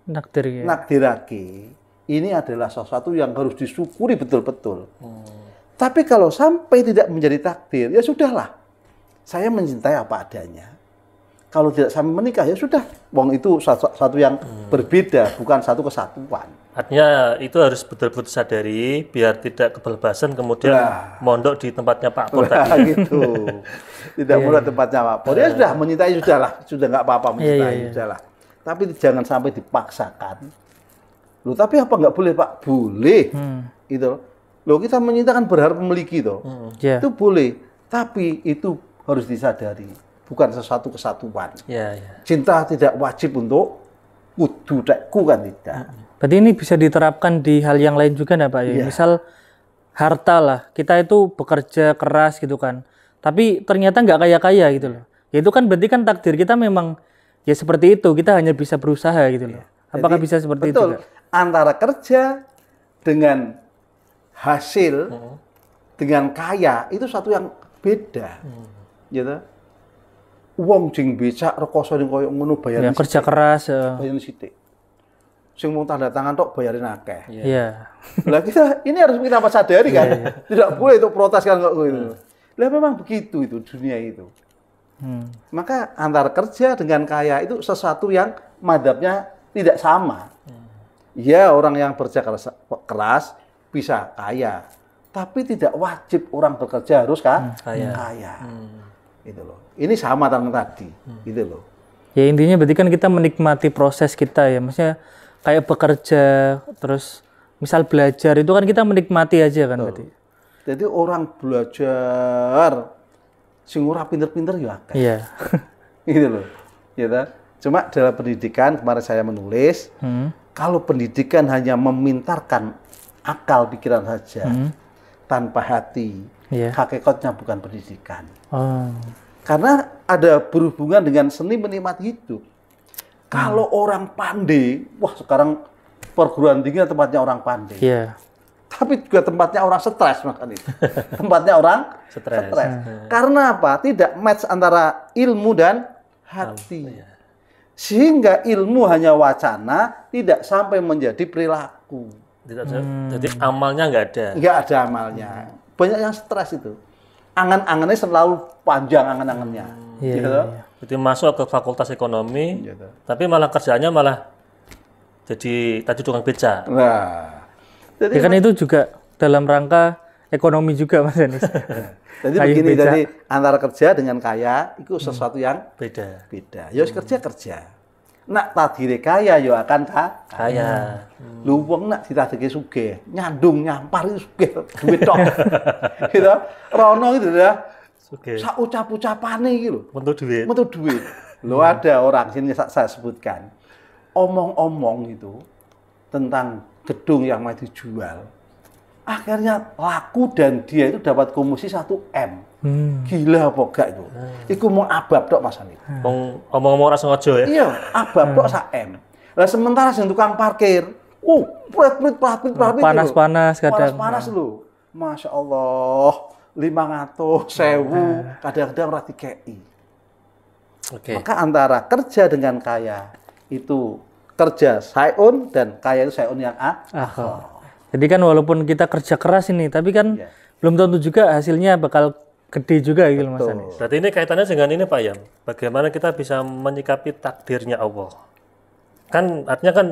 Nakdir ya. nakdirake, ini adalah sesuatu yang harus disyukuri betul-betul. Tapi kalau sampai tidak menjadi takdir, ya sudahlah. Saya mencintai apa adanya. Kalau tidak sampai menikah, ya sudah. Wong itu satu yang berbeda, bukan satu kesatuan. Artinya itu harus betul-betul sadari biar tidak kebablasan kemudian mondok di tempatnya Pak Pur tadi. Gitu. Tidak mulai tempatnya Pak Pur. Ya sudah menyintai sudahlah, sudah nggak apa-apa menyintai sudahlah. Tapi jangan sampai dipaksakan. Loh, tapi apa nggak boleh Pak? Boleh. Gitu. Loh, kita menyintai kan berharap memiliki toh. Itu boleh. Tapi itu harus disadari, bukan sesuatu kesatuan. Cinta tidak wajib untuk kudu tekku kan tidak. Berarti ini bisa diterapkan di hal yang lain juga enggak Pak ya? Misal harta lah, kita itu bekerja keras gitu kan. Tapi ternyata nggak kaya-kaya gitu loh. Ya itu kan berarti kan takdir kita memang ya seperti itu, kita hanya bisa berusaha gitu loh. Apakah bisa seperti itu? Betul. Antara kerja dengan hasil dengan kaya itu satu yang beda. Gitu. Wong jing becak rekoso ning koyo ngono bayaran. Kerja keras. Bayaran sithik. Sing mau tanda tangan tok bayarin akeh. Iya. Lah kita ini harus kita sadari kan. Tidak boleh itu protes kan kok gitu. Lah memang begitu itu dunia itu. Maka antara kerja dengan kaya itu sesuatu yang madhabnya tidak sama. Ya orang yang bekerja keras bisa kaya, tapi tidak wajib orang bekerja harus kaya. Gitu loh. Ini sama dengan tadi, gitu loh. Ya intinya berarti kan kita menikmati proses kita ya, maksudnya kayak bekerja, terus misal belajar itu kan kita menikmati aja kan berarti. Jadi orang belajar sing ora pinter-pinter ya akeh. Iya. Gitu loh. Gitu. Cuma dalam pendidikan kemarin saya menulis, kalau pendidikan hanya memintarkan akal pikiran saja tanpa hati, hakikatnya bukan pendidikan. Karena ada berhubungan dengan seni menikmati hidup. Kalau orang pandai, wah sekarang perguruan tinggi tempatnya orang pandai. Tapi juga tempatnya orang stres makanya. Tempatnya orang stres. Karena apa? Tidak match antara ilmu dan hati. Sehingga ilmu hanya wacana, tidak sampai menjadi perilaku. Jadi amalnya nggak ada. Nggak ada amalnya. Banyak yang stres itu. Angan-angannya selalu panjang angan-angannya. Jadi masuk ke fakultas ekonomi, tapi malah kerjanya malah jadi tadi tukang beca. Nah, jadi kan itu juga dalam rangka ekonomi juga Mas Yanis. Jadi begini, jadi antara kerja dengan kaya itu sesuatu yang beda. Ya kerja. Nak tadire kaya yo akan kaya. Lu wong nak ditadike sugih, nyandung nyampar itu sugih duit tok. Gitu. Rono gitu ya. Sugih. Sak ucap-ucapane iki lho. Metu duit. Lo ada orang sini saya sebutkan. Omong-omong itu tentang gedung yang mau dijual. Akhirnya laku dan dia itu dapat komisi 1 M. Gila apa gak itu? Iku mau abab tok Mas Hanif. Omong-omong ora sengaja ya. Iya, abab tok 1 M. Lah sementara sing tukang parkir, prit panas-panas kadang. Panas lho. Masya Allah, 500, 1000, kadang-kadang ora dikei. Maka antara kerja dengan kaya itu kerja sayun dan kaya itu sayun yang akhir. Jadi kan walaupun kita kerja keras ini, tapi kan belum tentu juga hasilnya bakal gede juga gitu Mas Anis. Berarti ini kaitannya dengan ini Pak Yam. Bagaimana kita bisa menyikapi takdirnya Allah? Kan artinya kan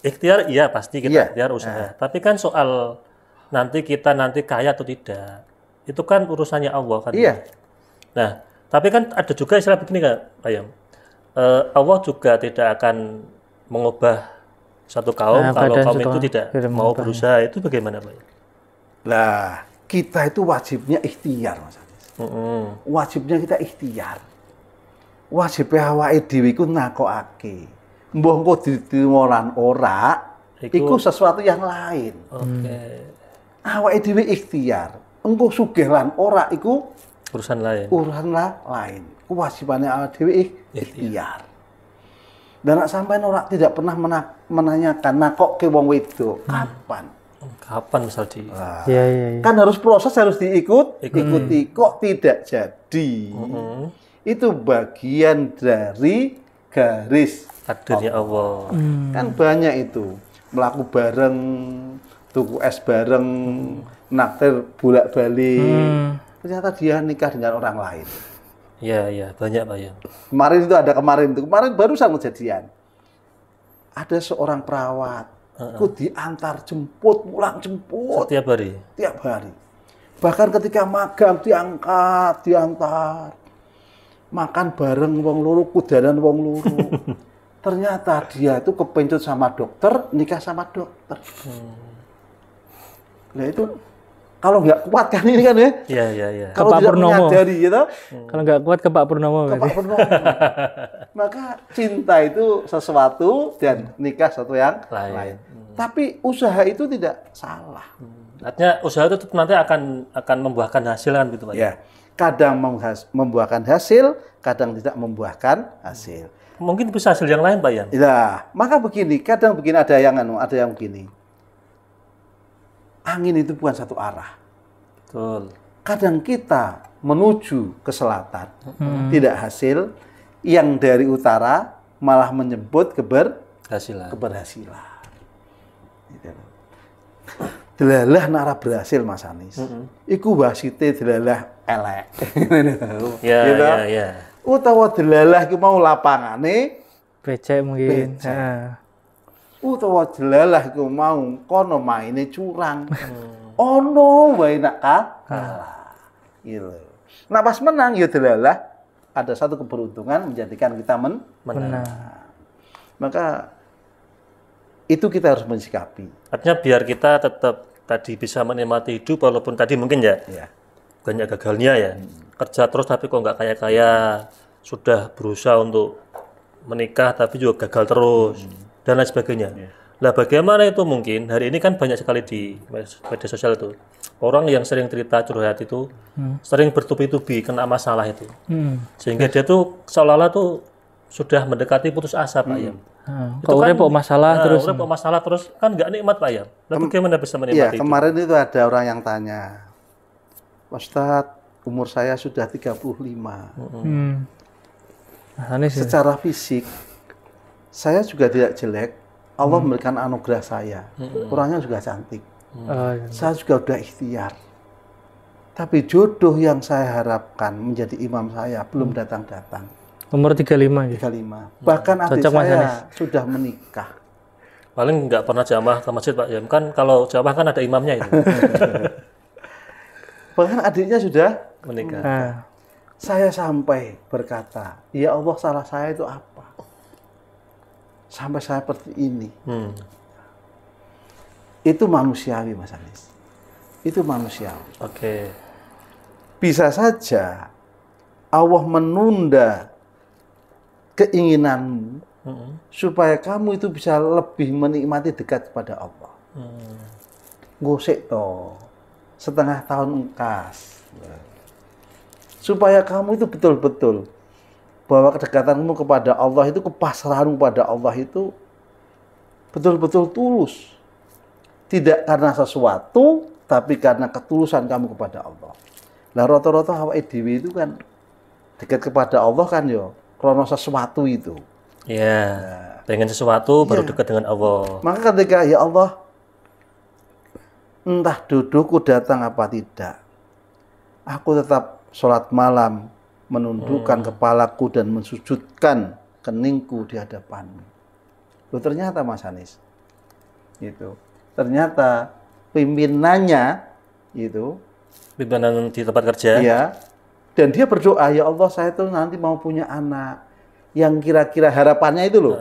ikhtiar iya pasti kita ikhtiar usaha. Tapi kan soal nanti kita kaya atau tidak, itu kan urusannya Allah kan. Nah, tapi kan ada juga istilah begini kan Pak Yam. Allah juga tidak akan mengubah satu kaum kalau kaum itu tidak mau berusaha. Itu bagaimana Pak? Lah kita itu wajibnya ikhtiar Mas Anis. Wajibnya kita ikhtiar. Wajibnya awake dhewe iku nakokake. Mbah engko diterima lan ora iku sesuatu yang lain. Awake dhewe ikhtiar. Engko sugih lan ora iku urusan lain. Lain. Kewajibane awake dhewe ikhtiar. Dan nak sampai orang tidak pernah menanyakan nakok ke wong wedok kapan Kapan misal di Iya, iya, iya. Kan harus proses, harus ikuti. Kok tidak jadi? Itu bagian dari garis takdirnya Allah. Kan banyak itu. Melaku bareng, tuku es bareng, naktir bolak-balik. Ternyata dia nikah dengan orang lain. Iya, iya, banyak Pak ya. Kemarin barusan kejadian. Ada seorang perawat, ku diantar jemput, pulang jemput Setiap hari. tiap hari. Bahkan ketika magang diantar. Makan bareng wong loro, kudanan wong loro. Ternyata dia itu kepencut sama dokter, nikah sama dokter. Nah itu kalau nggak kuat kan ini kan ya? Iya, iya, iya. Kalau Pak tidak Purnomo. menyadari gitu, Kalau nggak kuat ke Pak Purnomo ke Pak berarti. Purnomo. Maka cinta itu sesuatu dan nikah sesuatu yang lain. Tapi usaha itu tidak salah. Artinya usaha itu nanti akan membuahkan hasil kan gitu Pak. Ya, kadang membuahkan hasil, kadang tidak membuahkan hasil. Mungkin bisa hasil yang lain Pak Yan. Ya, maka begini, kadang begini ada yang begini. Angin itu bukan satu arah. Betul. Kadang kita menuju ke selatan, tidak hasil, yang dari utara malah menyebut Hasilan. keberhasilan. Gitu. Delalah nara berhasil Mas Anis. Iku wasite delalah elek. Iya, Gitu. iya, iya. Utawa delalah iku mau lapangane, Becek mungkin. Becek. Nah. utawa delalah iku mau kono maine curang. Ono wae nak kalah. Gitu. Nah pas menang ya delalah ada satu keberuntungan menjadikan kita Menang. maka itu kita harus mensikapi. Artinya biar kita tetap tadi bisa menikmati hidup walaupun tadi mungkin ya Ya. banyak gagalnya ya. Kerja terus tapi kok nggak kaya-kaya. Sudah berusaha untuk menikah tapi juga gagal terus dan lain sebagainya. Lah bagaimana itu mungkin? Hari ini kan banyak sekali di media sosial itu. Orang yang sering cerita curhat itu sering bertubi-tubi kena masalah itu. Sehingga dia tuh seolah-olah tuh sudah mendekati putus asa Pak Yam. Kalau urip kok masalah terus. Urip kok masalah terus kan nggak nikmat Pak Yam. Lalu bagaimana bisa Iya, menikmati itu? kemarin itu ada orang yang tanya, Ustadz, umur saya sudah 35. Aneh sih. Secara fisik, saya juga tidak jelek. Allah memberikan anugerah saya. Orangnya juga cantik. Oh, iya. Saya juga udah ikhtiar. Tapi jodoh yang saya harapkan menjadi imam saya belum datang-datang. Umur 35 gitu. 35. Bahkan adik Cocok, Mas saya Anies. sudah menikah. Paling nggak pernah jamaah ke masjid Pak Yam. Kan kalau jamaah kan ada imamnya itu. Bahkan adiknya sudah Menikah. Nah, saya sampai berkata, ya Allah salah saya itu apa? Sampai saya seperti ini. Itu manusiawi Mas Anies. Itu manusiawi. Oke. Bisa saja Allah menunda keinginanmu supaya kamu itu bisa lebih menikmati dekat kepada Allah. Gosek toh setengah tahun engkas. Supaya kamu itu betul-betul bahwa kedekatanmu kepada Allah itu, kepasrahanmu kepada Allah itu betul-betul tulus. Tidak karena sesuatu, tapi karena ketulusan kamu kepada Allah. Nah, rata-rata awake dhewe itu kan dekat kepada Allah kan yo karena sesuatu itu. Ya. Pengen sesuatu baru dekat dengan Allah. Maka ketika ya Allah, entah dudukku datang apa tidak, aku tetap sholat malam, menundukkan kepalaku dan mensujudkan keningku di hadapanmu. Loh, ternyata Mas Anies, itu ternyata pimpinannya itu, Pimpinan di tempat kerja. ya, dan dia berdoa, ya Allah saya tuh nanti mau punya anak yang kira-kira harapannya itu loh,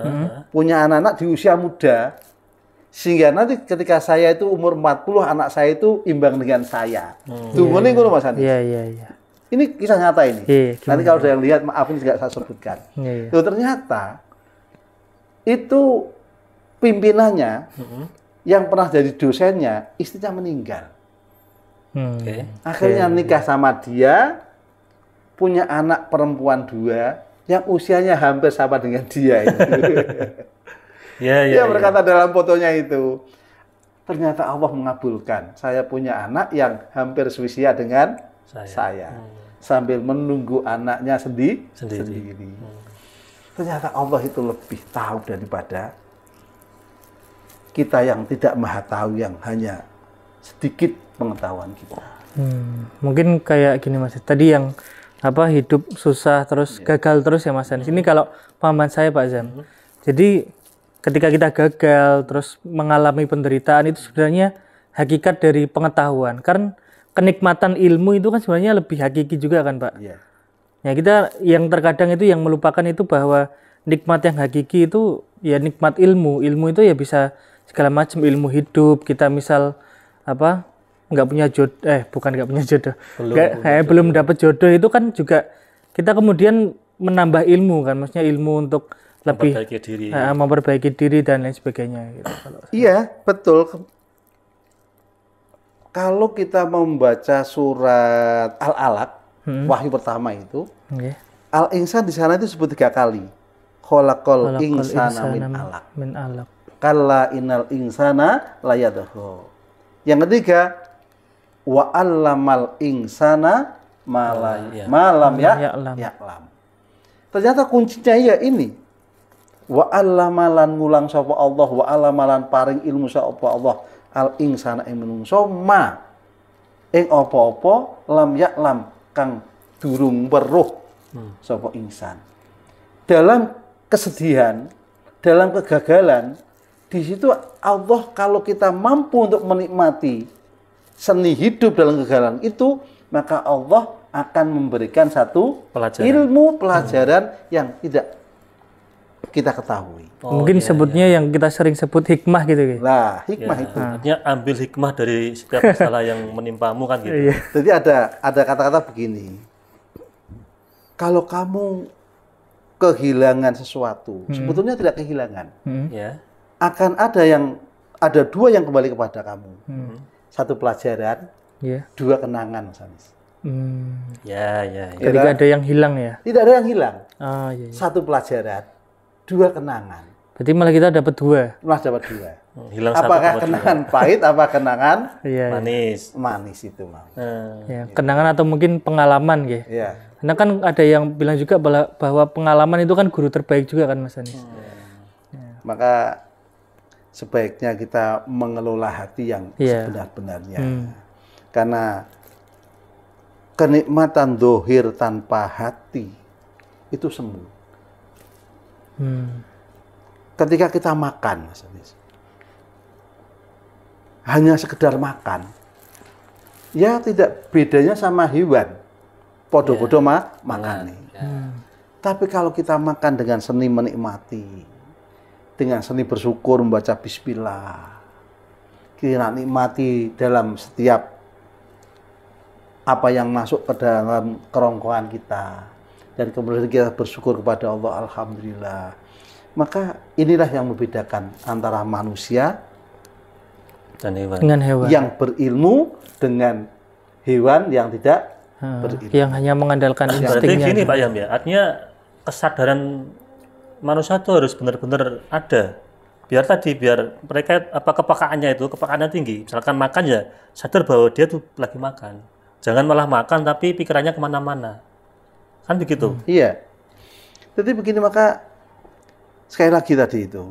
punya anak-anak di usia muda, sehingga nanti ketika saya itu umur 40, anak saya itu imbang dengan saya. Tunggu nih Mas Anies. iya, iya, iya. Ini kisah nyata ini. Iya, Nanti kalau ada yang lihat, maafin tidak saya sebutkan. Iya, iya. Loh, ternyata itu pimpinannya yang pernah jadi dosennya, istrinya meninggal. Oke. Akhirnya nikah sama dia, punya anak perempuan 2 yang usianya hampir sama dengan dia. Itu. Ya, Dia berkata dalam fotonya itu, ternyata Allah mengabulkan. Saya punya anak yang hampir seusia dengan saya. Sambil menunggu anaknya sendiri. Ternyata Allah itu lebih tahu daripada kita yang tidak maha tahu, yang hanya sedikit pengetahuan kita. Mungkin kayak gini Mas, tadi yang hidup susah terus gagal terus ya Mas. Ini kalau pahaman saya Pak Zam. Jadi ketika kita gagal terus mengalami penderitaan itu sebenarnya hakikat dari pengetahuan. Karena kenikmatan ilmu itu kan sebenarnya lebih hakiki juga kan Pak. Ya kita yang terkadang itu yang melupakan itu bahwa nikmat yang hakiki itu ya nikmat ilmu. Ilmu itu ya bisa segala macam, ilmu hidup. Kita misal nggak punya jodoh, bukan nggak punya jodoh, belum dapat jodoh itu kan juga kita kemudian menambah ilmu kan, maksudnya ilmu untuk lebih memperbaiki diri dan lain sebagainya gitu. Iya betul. Kalau kita membaca surat Al-Alaq, wahyu pertama itu, Al-Insan di sana itu disebut 3 kali. Khalaqal insana min alaq. Kalla innal insana layadhu. Yang ketiga, wa 'allamal insana malam ya'lam. Ternyata kuncinya ya ini. Wa 'allamalan ngulang sapa Allah, wa 'allamalan paring ilmu sapa Allah al insana ing menungso ma ing apa-apa lam ya'lam kang durung weruh sapa insan. Dalam kesedihan, dalam kegagalan, di situ Allah kalau kita mampu untuk menikmati seni hidup dalam kegagalan itu, maka Allah akan memberikan satu ilmu pelajaran yang tidak kita ketahui. Mungkin sebutnya yang kita sering sebut hikmah gitu. Nah, hikmah itu. Artinya ambil hikmah dari setiap masalah yang menimpamu kan gitu. Jadi ada kata-kata begini. Kalau kamu kehilangan sesuatu, sebetulnya tidak kehilangan. Akan ada 2 yang kembali kepada kamu. 1 pelajaran, 2 kenangan, Mas Anis. Ketika ada yang hilang ya? Tidak ada yang hilang. 1 1 pelajaran, 2 kenangan. Berarti malah kita dapat 2. Malah dapat 2. Hilang apakah kenangan pahit, apa kenangan manis? Manis itu mau. Kenangan atau mungkin pengalaman gitu. Karena kan ada yang bilang juga bahwa pengalaman itu kan guru terbaik juga kan Mas Anis. Maka sebaiknya kita mengelola hati yang sebenar-benarnya. Karena kenikmatan dohir tanpa hati itu semu. Ketika kita makan, Mas Anis, hanya sekedar makan, ya tidak bedanya sama hewan. Podo-podo makan. Tapi kalau kita makan dengan seni menikmati, dengan seni bersyukur, membaca bismillah, kita nikmati dalam setiap apa yang masuk ke dalam kerongkongan kita, dan kemudian kita bersyukur kepada Allah, alhamdulillah. Maka inilah yang membedakan antara manusia dan hewan. Dengan hewan yang berilmu dengan hewan yang tidak berilmu, yang hanya mengandalkan instingnya. Berarti gini Pak Yam ya, artinya kesadaran manusia itu harus benar-benar ada. Biar mereka kepekaannya tinggi. Misalkan makan ya sadar bahwa dia tuh lagi makan. Jangan malah makan tapi pikirannya kemana-mana. Kan begitu? Iya. Jadi begini, maka sekali lagi tadi itu,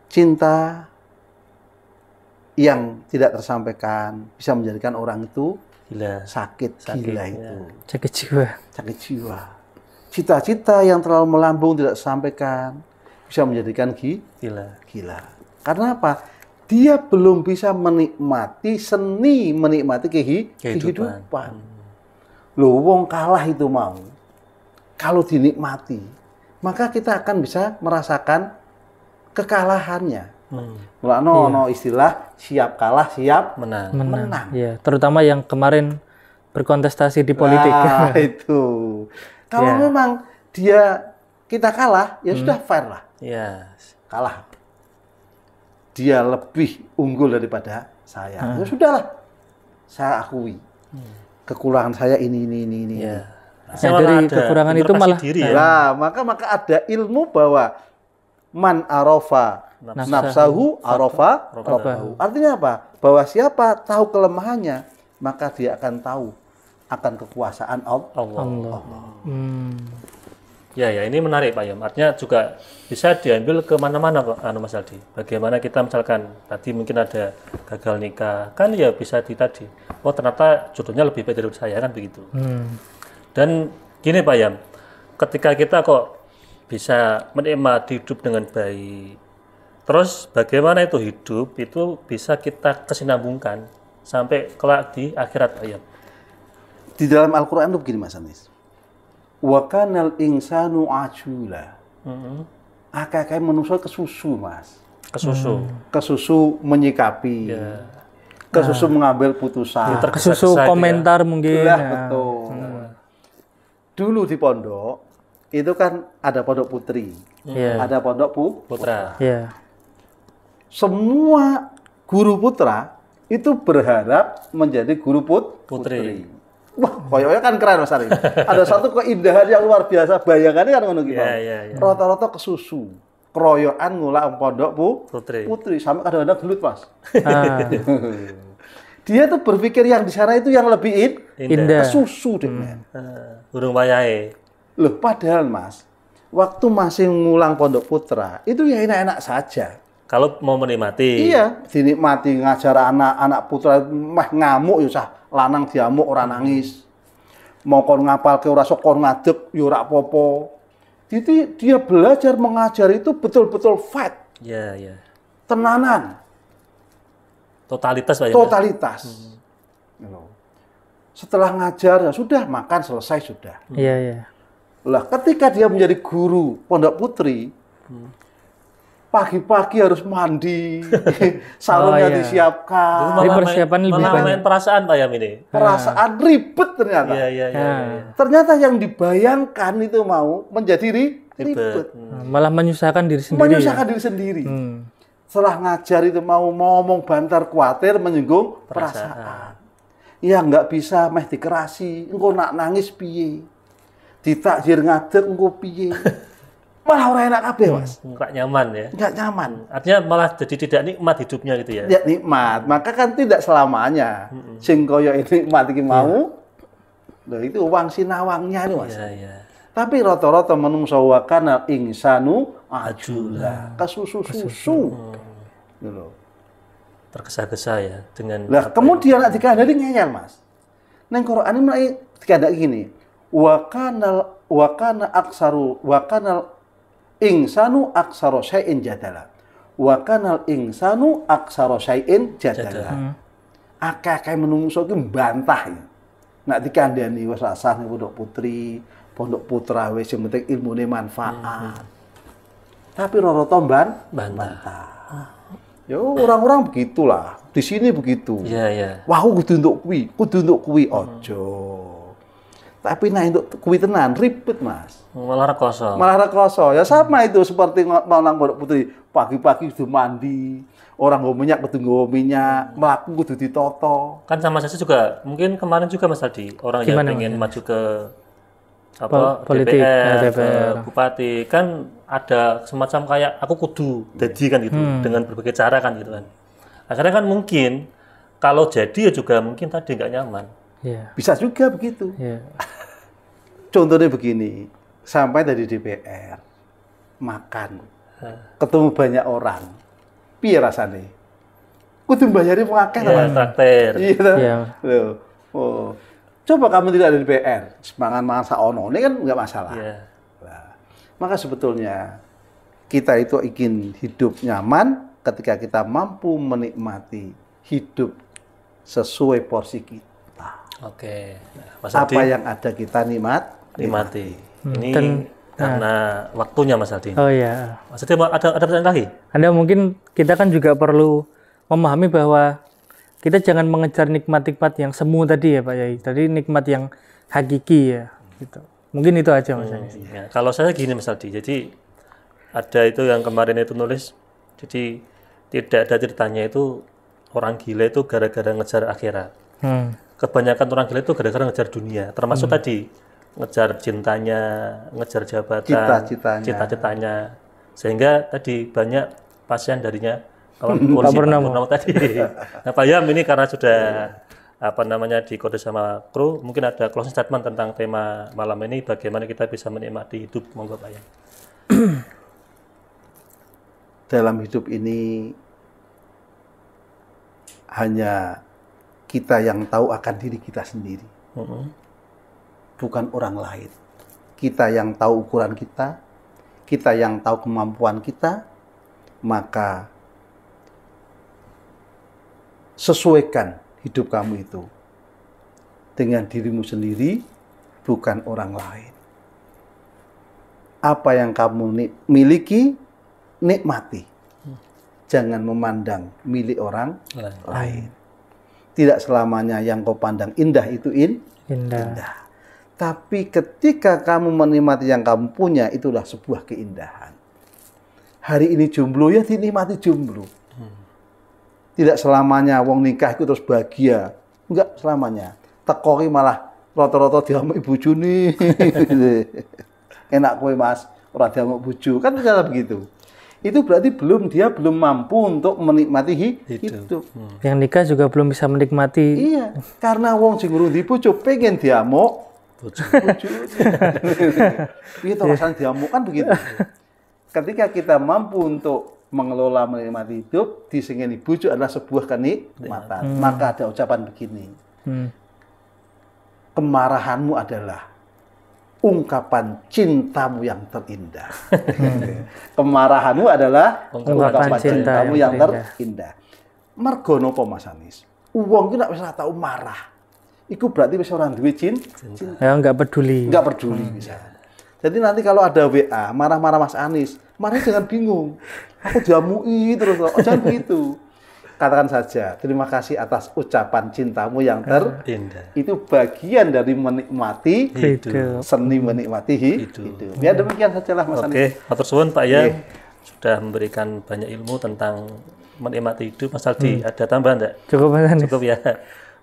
cinta yang tidak tersampaikan bisa menjadikan orang itu sakit gila itu. Sakit jiwa. Cita-cita yang terlalu melambung tidak tersampaikan bisa menjadikan gila. Karena apa? Dia belum bisa menikmati seni, menikmati kehidupan. Loh, wong kalah itu mau. Kalau dinikmati, maka kita akan bisa merasakan kekalahannya. No istilah siap kalah, siap menang. Ya, terutama yang kemarin berkontestasi di politik. Nah, itu. Kalau memang kita kalah, ya sudah fair lah. Kalah. Dia lebih unggul daripada saya. Ya sudahlah. Saya akui. Kekurangan saya ini. Dari kekurangan itu malah maka ada ilmu bahwa man arafa nafsahu arafa rabbahu. Artinya apa? Bahwa siapa tahu kelemahannya, maka dia akan tahu akan kekuasaan Allah. Ya, ini menarik Pak Yom. Artinya juga bisa diambil ke mana-mana Mas Aldi. Bagaimana kita misalkan tadi mungkin ada gagal nikah, kan ya bisa tadi. Oh ternyata jodohnya lebih baik dari saya kan begitu. Dan gini Pak Yom, ketika kita kok bisa menikmati hidup dengan baik, terus bagaimana itu hidup itu bisa kita kesinambungkan sampai kelak di akhirat Pak Yom. Di dalam Al-Quran itu begini Mas Anis. Wa kanal insanu ajula. Akak-akak manusia kesusu Mas. Kesusu menyikapi. Kesusu mengambil putusan. Kesusu komentar mungkin. Betul. Dulu di pondok itu kan ada pondok putri, ada pondok putra. Semua guru putra itu berharap menjadi guru putri. Wah, koyoknya kan keren Mas Ari. Ada satu keindahan yang luar biasa. Bayangannya kan ngono gitu. Rata-rata kesusu. Keroyokan ngulak pondok putri sampai kadang-kadang gelut Mas. Dia tuh berpikir yang di sana itu yang lebih indah. Kesusu dengan. Burung wayahe. Loh, padahal Mas, waktu masih ngulang pondok putra, itu ya enak-enak saja. Kalau mau menikmati. Iya, dinikmati ngajar anak-anak putra mah ngamuk ya sah, lanang diamuk ora nangis. Mau kon ngapalke ora sok kon ngadeg ya ora apa-apa. Jadi dia belajar mengajar itu betul-betul fight. Iya. Tenanan. Totalitas Pak ya. Totalitas. Setelah ngajar ya sudah, makan selesai sudah. Iya. Lah, ketika dia menjadi guru pondok putri, pagi-pagi harus mandi, sarungnya disiapkan. Jadi persiapan lebih banyak. Main perasaan Pak Yam ini. Perasaan ribet ternyata. Iya. Ternyata yang dibayangkan itu mau menjadi ribet. Malah menyusahkan diri sendiri. Menyusahkan diri sendiri. Setelah ngajar itu mau ngomong bantar khawatir menyinggung perasaan. Ya nggak bisa meh dikerasi, engko nak nangis piye. Ditakjir ngadeg engko piye. Malah ora enak kabeh, Mas. Enggak nyaman ya. Enggak nyaman. Artinya malah jadi tidak nikmat hidupnya gitu ya. Tidak nikmat. Maka kan tidak selamanya. Sing kaya nikmat iki mau. Lha itu uang sinawangnya nih, Mas. Iya. Tapi rata-rata menungso wa kana insanu ajula. Kesusu-susu. Gitu. Tergesa-gesa ya dengan. Lah kemudian nek dikandani ngeyel, Mas. Ning Quran ini dikandani gini. Wa kana insanu aksaro syai'in jadala. Wa kanal insanu aksaro syai'in jadala. Akeh-akeh menungso ki mbantah ya. Nek dikandani wis rasah ning pondok putri, pondok putra wis sing penting ilmune manfaat. Tapi rata-rata bantah. Ya orang-orang begitulah. Di sini begitu. Iya. Wah, kudu untuk kuwi ojo. Tapi nah untuk kuwi tenan ribet, Mas. Malah rekoso. Ya sama itu seperti nang pondok putri, pagi-pagi kudu mandi, orang nggo minyak kudu nggo minyak, mlaku kudu ditoto. Kan sama saja juga, mungkin kemarin juga Mas Aldi, orang yang pengen maju ke politik, DPR, bupati, kan ada semacam kayak aku kudu jadi kan gitu, dengan berbagai cara kan gitu kan. Akhirnya kan mungkin kalau jadi ya juga mungkin tadi nggak nyaman. Bisa juga begitu. Contohnya begini, sampai dari DPR makan, ketemu banyak orang, piye rasane? Kudu mbayari pengakeh ya, traktir. Iya. Oh. Coba kamu tidak ada DPR, semangan saono, ini kan nggak masalah. Nah, maka sebetulnya kita itu ingin hidup nyaman ketika kita mampu menikmati hidup sesuai porsi kita. Oke. Mas Aldi, apa yang ada kita nikmati. Ini karena waktunya Mas Aldi. Oh iya. Mas Aldi ada pertanyaan lagi? Anda mungkin kita kan juga perlu memahami bahwa kita jangan mengejar nikmat-nikmat yang semu tadi ya Pak Yai. Tadi nikmat yang hakiki ya. Gitu. Mungkin itu aja Mas Aldi. Ya, kalau saya gini Mas Aldi, jadi ada itu yang kemarin itu nulis, jadi tidak ada ceritanya itu orang gila itu gara-gara ngejar akhirat. Kebanyakan orang gila itu gara-gara ngejar dunia, termasuk tadi ngejar cintanya, ngejar jabatan, cita-citanya, sehingga tadi banyak pasien darinya polisi Pak Purnomo tadi. Nah, Pak Yam ini karena sudah dikode sama kru, mungkin ada closing statement tentang tema malam ini, bagaimana kita bisa menikmati hidup, monggo Pak Yam. Dalam hidup ini hanya kita yang tahu akan diri kita sendiri, bukan orang lain. Kita yang tahu ukuran kita yang tahu kemampuan kita, maka sesuaikan hidup kamu itu dengan dirimu sendiri, bukan orang lain. Apa yang kamu miliki, nikmati. Jangan memandang milik orang lain. Tidak selamanya yang kau pandang indah itu indah. Tapi ketika kamu menikmati yang kamu punya, itulah sebuah keindahan. Hari ini jomblo, ya dinikmati jomblo. Tidak selamanya wong nikah itu terus bahagia. Enggak selamanya. Tekoki malah rata-rata diamuk bojone. Enak kowe Mas, ora diamuk bojo. Kan cara begitu. Itu berarti dia belum mampu untuk menikmati hidup. Yang nikah juga belum bisa menikmati. Iya, karena wong sing ngrundi bojo pengen diamuk bojo. Piye to rasane diamuk kan begitu. Ketika kita mampu untuk mengelola menikmati hidup, disengeni bojo adalah sebuah kenikmatan. Maka ada ucapan begini. Kemarahanmu adalah ungkapan cintamu yang terindah. Kemarahanmu adalah ungkapan cintamu yang terindah. Mergo napa Mas Anis? Wong ki nek wis ora tau marah, iku berarti wis ora duwe cinta. Ya enggak peduli. Enggak peduli bisa. Jadi nanti kalau ada WA marah-marah Mas Anis, marahnya jangan bingung. Aku diamui terus, jangan begitu. Katakan saja, terima kasih atas ucapan cintamu yang terindah. Itu bagian dari menikmati hidup. Seni menikmati hidup. Ya demikian sajalah Mas Anis. Oke, matur suwun Pak Yam. Sudah memberikan banyak ilmu tentang menikmati hidup. Mas Aldi, ada tambahan enggak? Cukup Mas Anis. Cukup ya.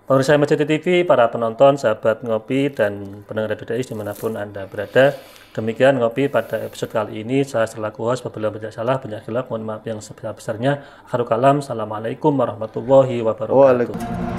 Pemirsa MCT TV, para penonton, sahabat Ngopi, dan pendengar Radio Dais dimanapun Anda berada. Demikian Ngopi pada episode kali ini. Saya selaku host, apabila banyak salah, banyak khilaf, mohon maaf yang sebesar-besarnya. Akhirul kalam, assalamualaikum warahmatullahi wabarakatuh.